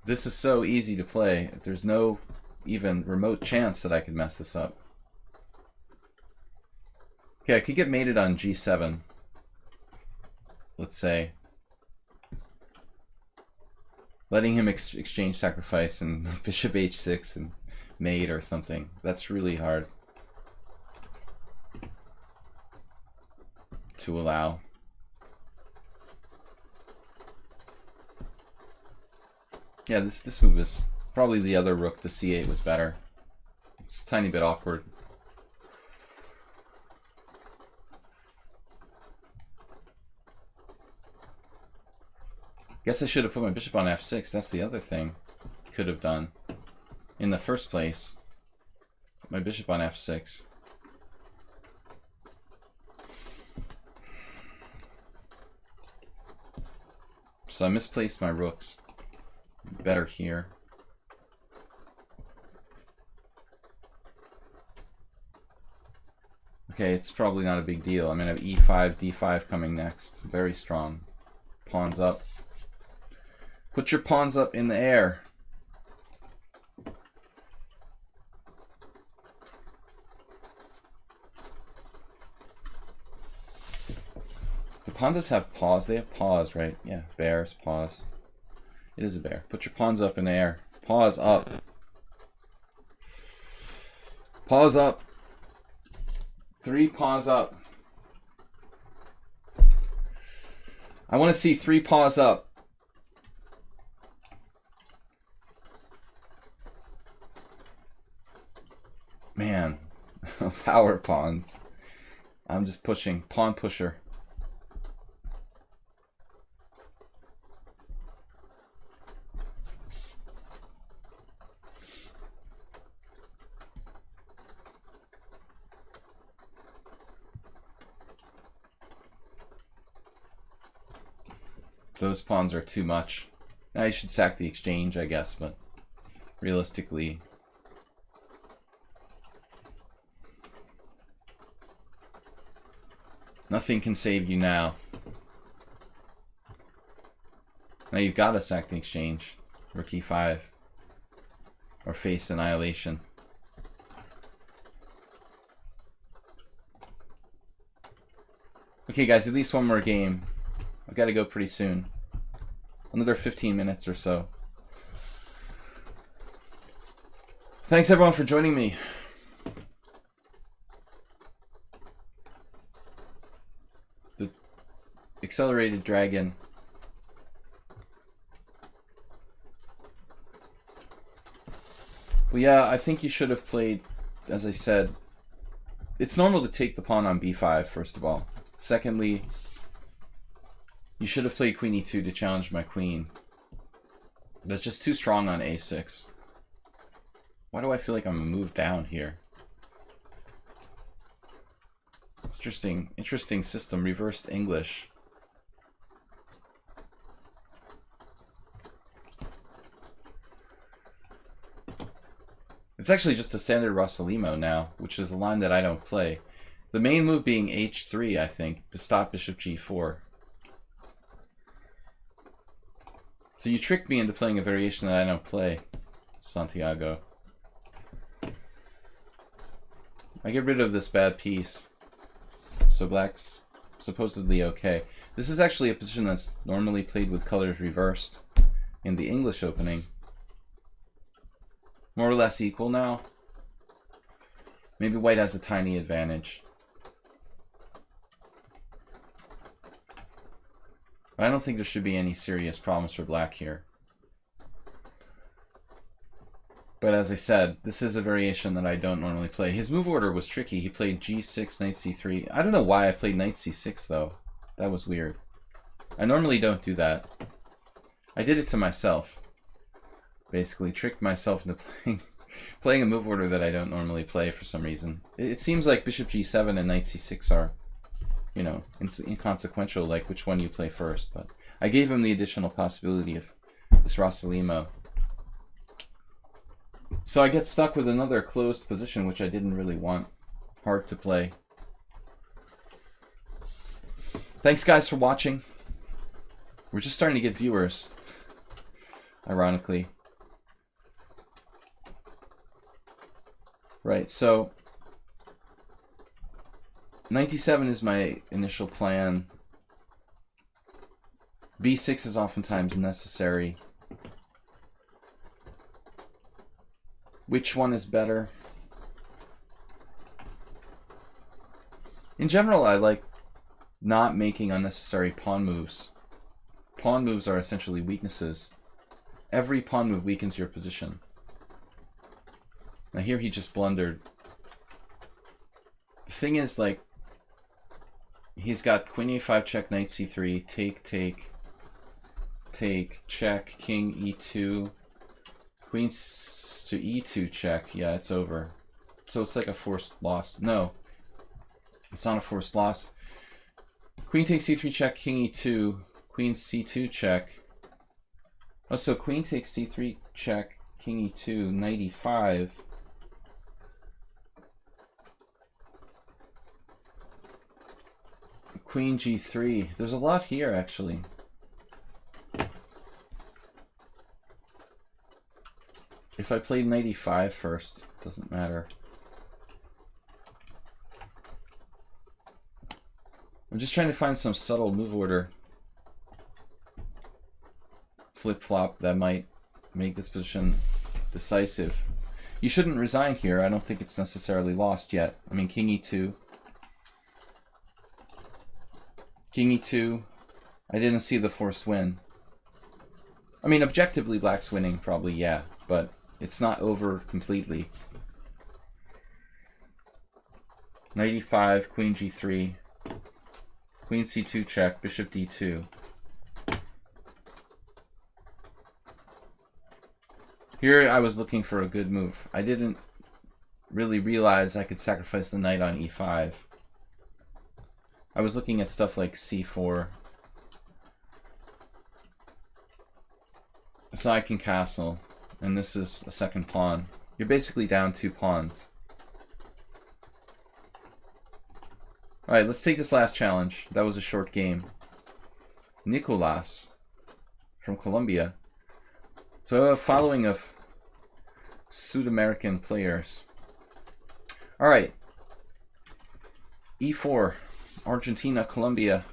This is so easy to play. There's no even remote chance that I could mess this up. Okay, I could get mated on g7. Let's say. Letting him exchange sacrifice and bishop h6 and mate or something. That's really hard to allow. Yeah, this move is probably the other rook to c8 was better. It's a tiny bit awkward. Guess I should have put my bishop on f6. That's the other thing could have done in the first place. Put my bishop on f6. So I misplaced my rooks. Better here. Okay, it's probably not a big deal. I'm going to have e5, d5 coming next. Very strong. Pawns up. Put your pawns up in the air. The pandas have paws. They have paws, right? Yeah, bears, paws. It is a bear. Put your pawns up in the air. Paws up. Paws up. 3 paws up. I want to see 3 paws up. Man, power pawns. I'm just pushing. Pawn pusher. Those pawns are too much. I should sack the exchange, I guess, but realistically... nothing can save you now. Now you've got to sack the exchange. Rook e5. Or face annihilation. Okay guys, at least one more game. I've got to go pretty soon. Another 15 minutes or so. Thanks everyone for joining me. The accelerated dragon Well, yeah, I think you should have played, as I said, it's normal to take the pawn on b5, first of all. Secondly, you should have played queen e2 to challenge my queen. That's just too strong on a6. Why do I feel like I'm a move down here? Interesting system, reversed English. It's actually just a standard Rossolimo now, which is a line that I don't play. The main move being h3, I think, to stop bishop g4. So you tricked me into playing a variation that I don't play, Santiago. I get rid of this bad piece. So black's supposedly okay. This is actually a position that's normally played with colors reversed in the English opening. More or less equal now. Maybe white has a tiny advantage. But I don't think there should be any serious problems for black here. But as I said, this is a variation that I don't normally play. His move order was tricky. He played g6, knight c3. I don't know why I played knight c6 though. That was weird. I normally don't do that. I did it to myself. Basically tricked myself into playing a move order that I don't normally play for some reason. It seems like bishop g7 and knight c6 are, you know, inconsequential, like which one you play first. But I gave him the additional possibility of this Rossolimo. So I get stuck with another closed position, which I didn't really want. Hard to play. Thanks guys for watching. We're just starting to get viewers, ironically. Right, so 97 is my initial plan. b6 is oftentimes necessary. Which one is better? In general, I like not making unnecessary pawn moves. Pawn moves are essentially weaknesses. Every pawn move weakens your position. Now here he just blundered. The thing is, like, he's got queen a5 check, knight c3, take, check, king e2, queen to e2 check. Yeah, it's over. So it's like a forced loss. No, it's not a forced loss. Queen takes c3 check, king e2, queen c2 check. Oh, so queen takes c3 check, king e2, knight e5. Queen g3. There's a lot here, actually. If I played knight e5 first, doesn't matter. I'm just trying to find some subtle move order flip-flop that might make this position decisive. You shouldn't resign here. I don't think it's necessarily lost yet. I mean, king e2. King e2. I didn't see the forced win. I mean, objectively, black's winning, probably, yeah, but it's not over completely. Knight e5, queen g3, queen c2 check, bishop d2. Here I was looking for a good move. I didn't really realize I could sacrifice the knight on e5. I was looking at stuff like c4. So I can castle, and this is a second pawn. You're basically down 2 pawns. Alright, let's take this last challenge. That was a short game. Nicolas from Colombia. So I have a following of South American players. Alright. E4. Argentina, Colombia.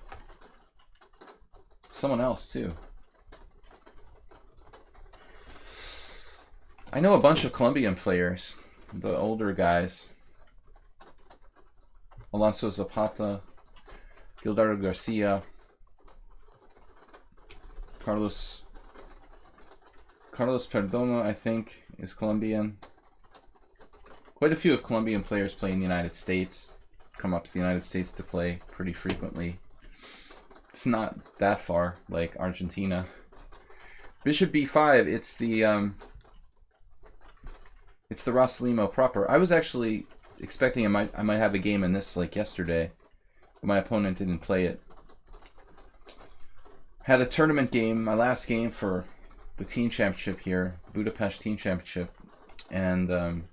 Someone else, too. I know a bunch of Colombian players. The older guys. Alonso Zapata. Gildardo Garcia. Carlos Perdomo, I think, is Colombian. Quite a few of Colombian players play in the United States, come up to the United States to play pretty frequently. It's not that far, like Argentina. Bishop b5, it's the Rossalimo proper. I was actually expecting I might have a game in this like yesterday, but my opponent didn't play it. Had a tournament game, my last game for the team championship here, Budapest team championship, and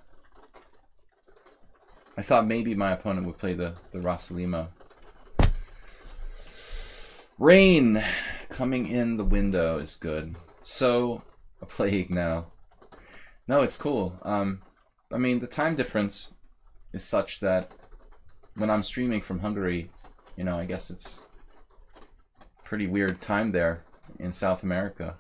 I thought maybe my opponent would play the Rossalimo. Rain coming in the window is good. So a plague now. No, it's cool. I mean, the time difference is such that when I'm streaming from Hungary, you know, I guess it's pretty weird time there in South America.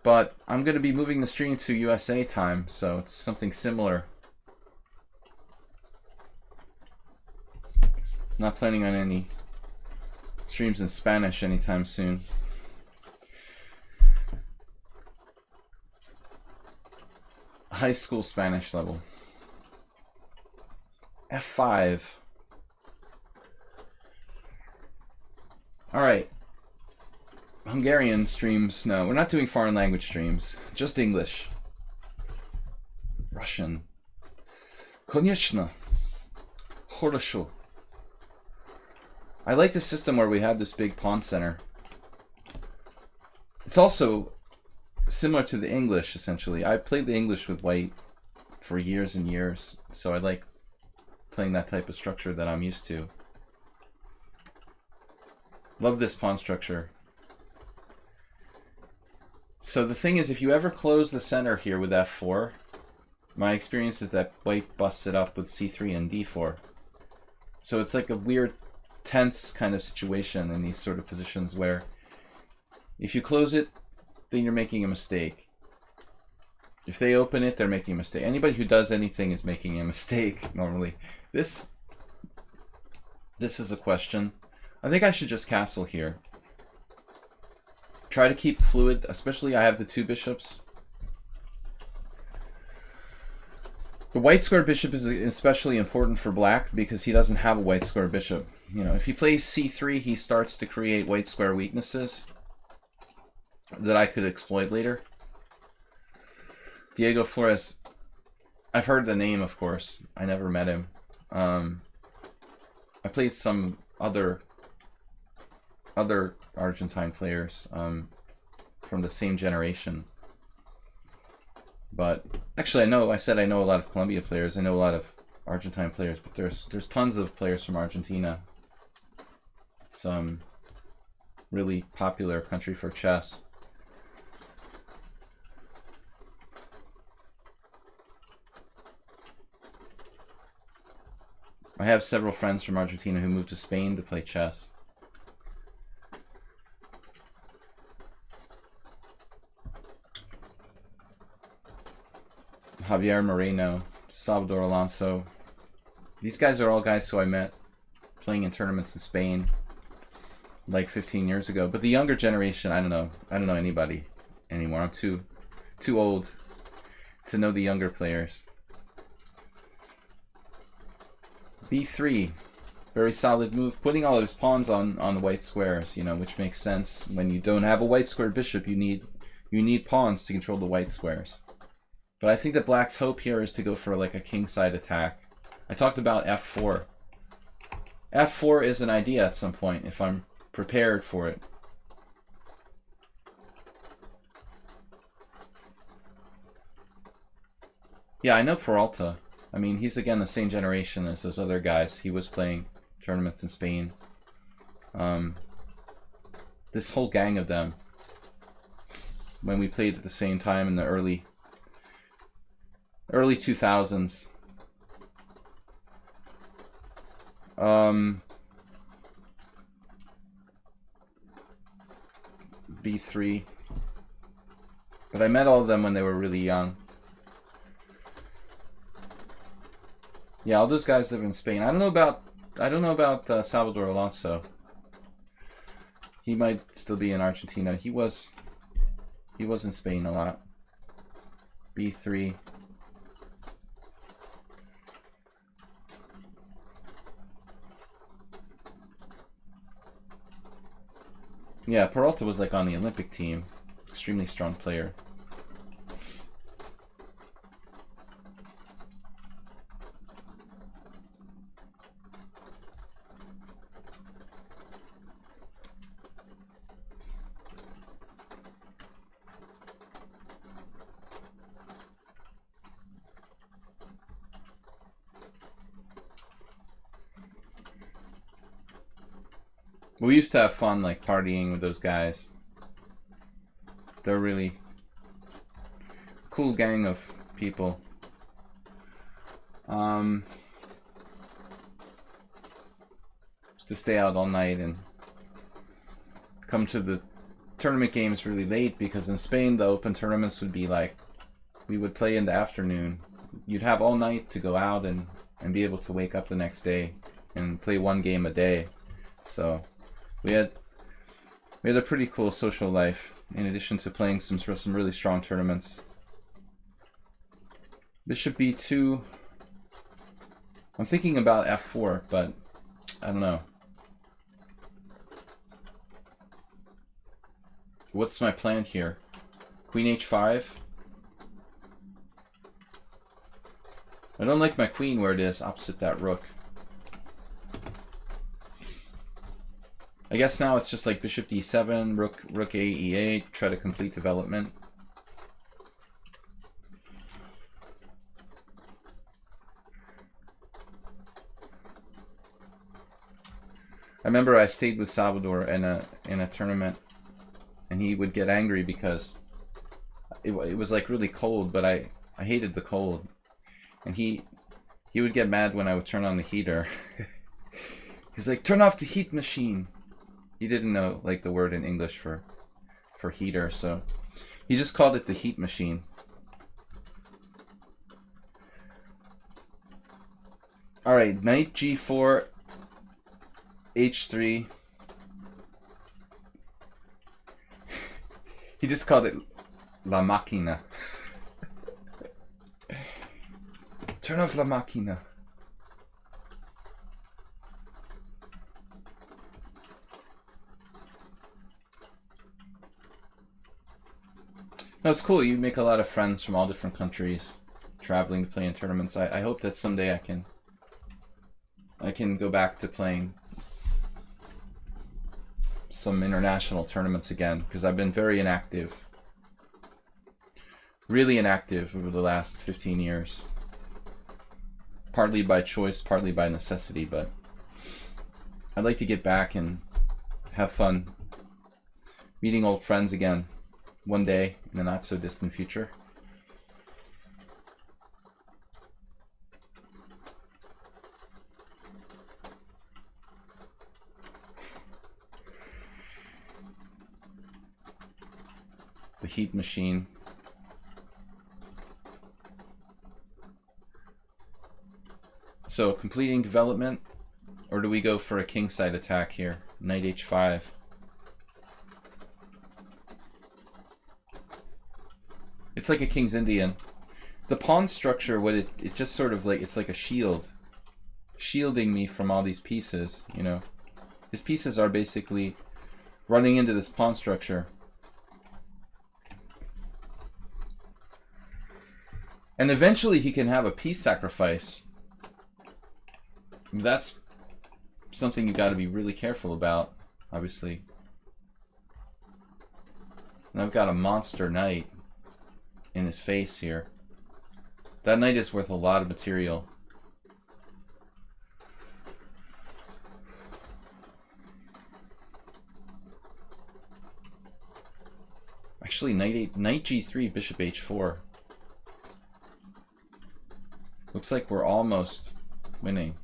But I'm going to be moving the stream to USA time, so it's something similar. Not planning on any streams in Spanish anytime soon. High school Spanish level. F5. Alright. Hungarian streams, no. We're not doing foreign language streams. Just English. Russian. Конечно. Хорошо. I like the system where we have this big pawn center. It's also similar to the English, essentially. I played the English with white for years and years, so I like playing that type of structure that I'm used to. Love this pawn structure. So the thing is, if you ever close the center here with f4, my experience is that white busts it up with c3 and d4. So it's like a weird tense kind of situation in these sort of positions where if you close it, then you're making a mistake. If they open it, they're making a mistake. Anybody who does anything is making a mistake normally. This is a question. I think I should just castle here. Try to keep fluid, especially I have the two bishops. The white square bishop is especially important for black because he doesn't have a white square bishop. You know, if he plays c3, he starts to create white square weaknesses that I could exploit later. Diego Flores, I've heard the name, of course. I never met him. I played some other Argentine players from the same generation. But actually, I said I know a lot of Colombian players. I know a lot of Argentine players, but there's tons of players from Argentina. It's really popular country for chess. I have several friends from Argentina who moved to Spain to play chess. Javier Moreno, Salvador Alonso. These guys are all guys who I met playing in tournaments in Spain like 15 years ago. But the younger generation, I don't know anybody anymore. I'm too old to know the younger players. B3, very solid move. Putting all of his pawns on the white squares, you know, which makes sense. When you don't have a white square bishop, you need pawns to control the white squares. But I think that black's hope here is to go for like a kingside attack. I talked about f4. f4 is an idea at some point if I'm prepared for it. Yeah, I know Peralta. I mean, he's again the same generation as those other guys. He was playing tournaments in Spain. This whole gang of them, when we played at the same time in the early 2000s. B3. But I met all of them when they were really young. Yeah, all those guys live in Spain. I don't know about Salvador Alonso. He might still be in Argentina. He was in Spain a lot. B3. Yeah, Peralta was like on the Olympic team. Extremely strong player. We used to have fun like partying with those guys. They're really cool gang of people. Just to stay out all night and come to the tournament games really late, because in Spain the open tournaments would be like, we would play in the afternoon. You'd have all night to go out and be able to wake up the next day and play one game a day. So we had a pretty cool social life in addition to playing some really strong tournaments. Bishop b2. I'm thinking about f4, but I don't know. What's my plan here? Queen h5. I don't like my queen where it is opposite that rook. I guess now it's just like bishop d7, rook a e8, try to complete development. I remember I stayed with Salvador in a tournament, and he would get angry because it was like really cold, but I hated the cold, and he would get mad when I would turn on the heater. He's like, turn off the heat machine. He didn't know like the word in English for heater, so he just called it the heat machine. All right, knight g4, h3. He just called it la máquina. Turn off la máquina. No, it's cool. You make a lot of friends from all different countries, traveling to play in tournaments. I hope that someday I can go back to playing some international tournaments again, because I've been very inactive. Really inactive over the last 15 years. Partly by choice, partly by necessity, but I'd like to get back and have fun meeting old friends again one day in the not so distant future. The heat machine. So completing development, or do we go for a kingside attack here? Knight h5. It's like a King's Indian. The pawn structure, what it just sort of like, it's like a shield. Shielding me from all these pieces, you know. His pieces are basically running into this pawn structure. And eventually he can have a piece sacrifice. That's something you got to be really careful about, obviously. And I've got a monster knight in his face here. That knight is worth a lot of material. Actually, knight g3, bishop h4. Looks like we're almost winning.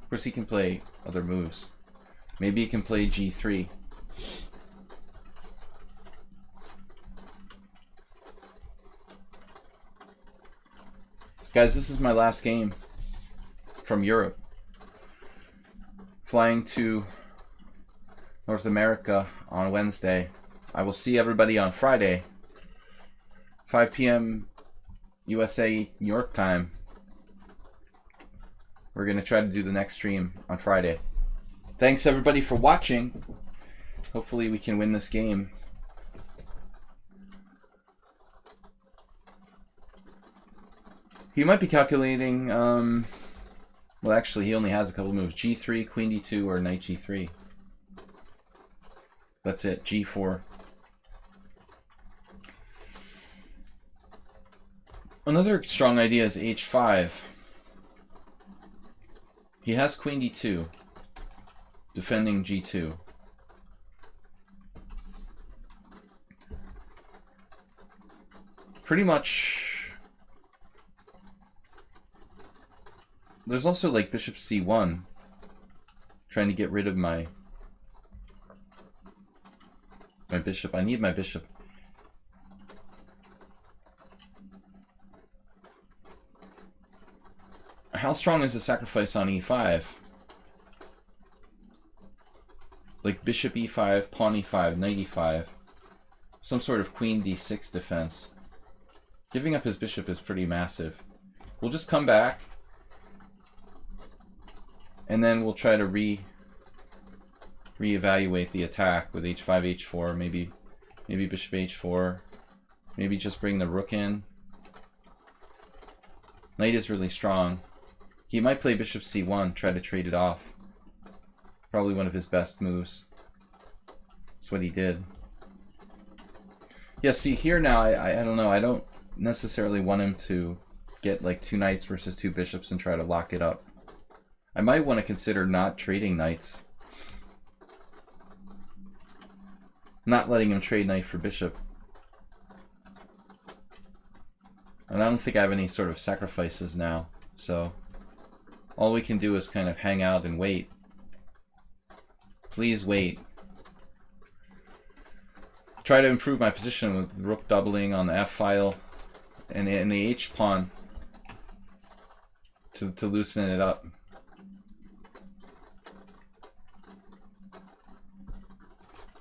Of course, he can play other moves. Maybe he can play g3. Guys, this is my last game from Europe. Flying to North America on Wednesday. I will see everybody on Friday, 5 p.m. USA New York time. We're going to try to do the next stream on Friday. Thanks everybody for watching. Hopefully we can win this game. He might be calculating, well actually he only has a couple moves. G3, Queen D2, or Knight G3. That's it, G4. Another strong idea is H5. He has Queen D2, defending G2. Pretty much. There's also like Bishop C1, trying to get rid of my bishop. I need my bishop. How strong is the sacrifice on E5? Like bishop E5, pawn E5, knight E5. Some sort of queen D6 defense. Giving up his bishop is pretty massive. We'll just come back. And then we'll try to reevaluate the attack with H5, H4, maybe bishop H4. Maybe just bring the rook in. Knight is really strong. He might play bishop C1, try to trade it off. Probably one of his best moves. That's what he did. Yeah, see here now, I don't know, I don't necessarily want him to get like 2 knights versus 2 bishops and try to lock it up. I might want to consider not trading knights. Not letting him trade knight for bishop. And I don't think I have any sort of sacrifices now, so all we can do is kind of hang out and wait. Please wait. Try to improve my position with rook doubling on the F file and in the H pawn to loosen it up.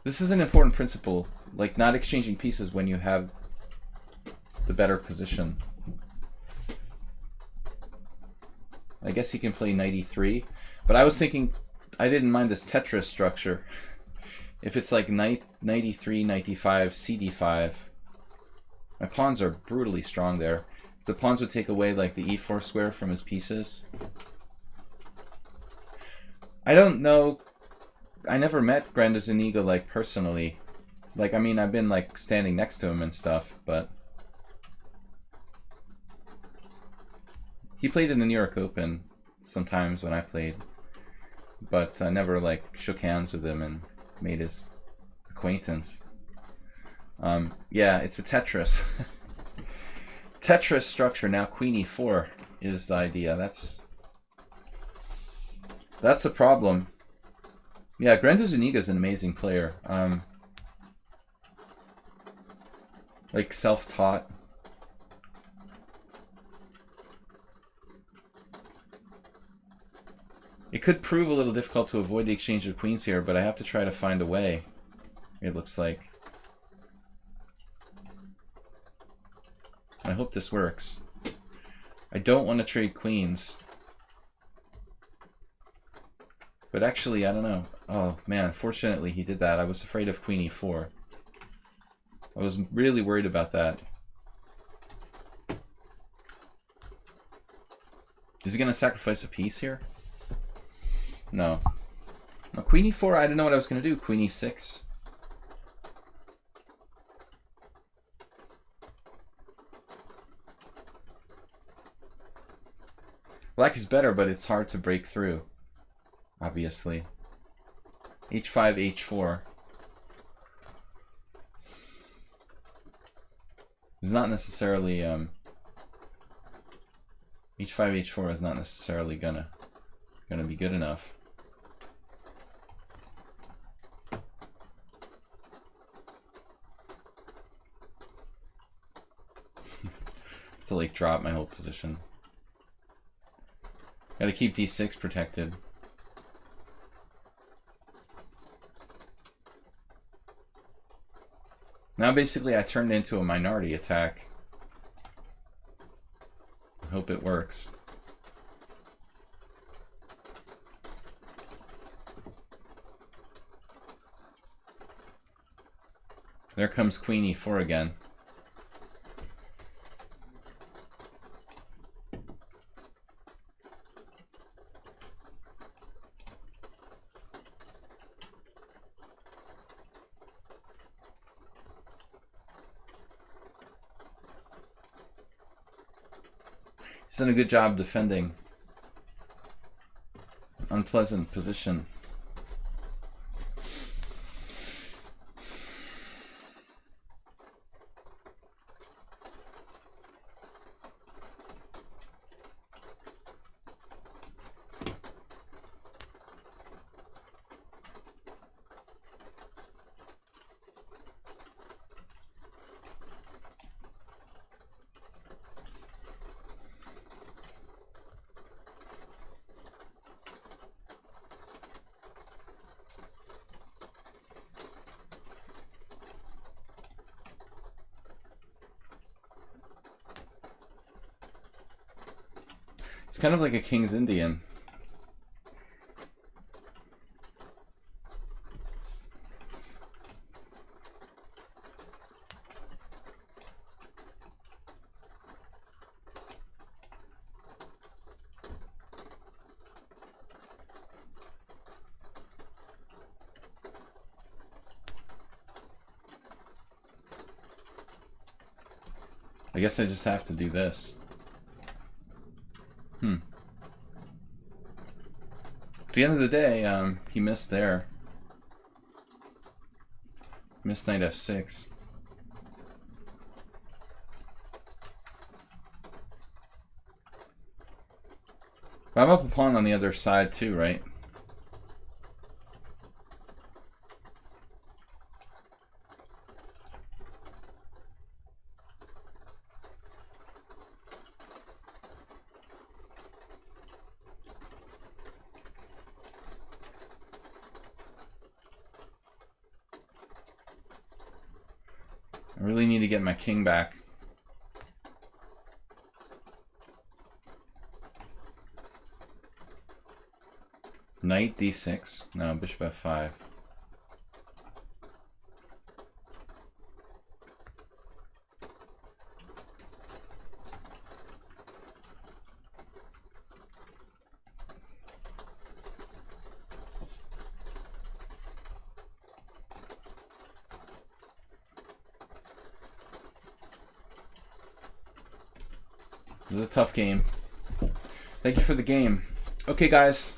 This is an important principle, like not exchanging pieces when you have the better position. I guess he can play knight E3, but I was thinking I didn't mind this Tetris structure. If it's like knight E3, knight E5, CD5, my pawns are brutally strong there. The pawns would take away like the E4 square from his pieces. I don't know. I never met Granda Zuniga like personally. Like, I mean, I've been like standing next to him and stuff, but he played in the New York Open sometimes when I played, but I never like shook hands with him and made his acquaintance. Yeah, it's a Tetris. Tetris structure. Now Queen E4 is the idea. That's a problem. Yeah, Granda Zuniga is an amazing player. Like self-taught. It could prove a little difficult to avoid the exchange of queens here, but I have to try to find a way, it looks like. I hope this works. I don't want to trade queens. But actually, I don't know. Oh man, fortunately he did that. I was afraid of Queen E4. I was really worried about that. Is he going to sacrifice a piece here? No. No, Queen E4, I didn't know what I was going to do. Queen E6. Black is better, but it's hard to break through. Obviously. H5, H4. It's not necessarily H5, H4 is not necessarily gonna be good enough. To like drop my whole position. Gotta keep D6 protected. Now basically I turned into a minority attack. I hope it works. There comes queen e4 again. He's done a good job defending. Unpleasant position. It's kind of like a King's Indian. I guess I just have to do this. At the end of the day, he missed there. Missed knight f6. But I'm up a pawn on the other side too, right? I really need to get my king back. Knight d6. No, bishop f5. It was a tough game. Thank you for the game. Okay, guys.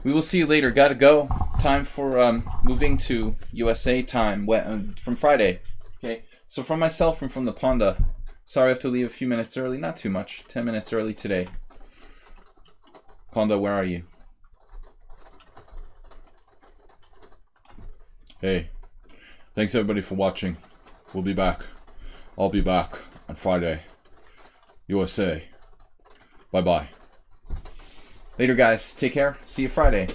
We will see you later. Gotta go. Time for moving to USA time from Friday. Okay. So from myself and from the Panda. Sorry I have to leave a few minutes early. Not too much. 10 minutes early today. Panda, where are you? Hey. Thanks everybody for watching. We'll be back. I'll be back on Friday. USA. Bye-bye. Later, guys. Take care. See you Friday.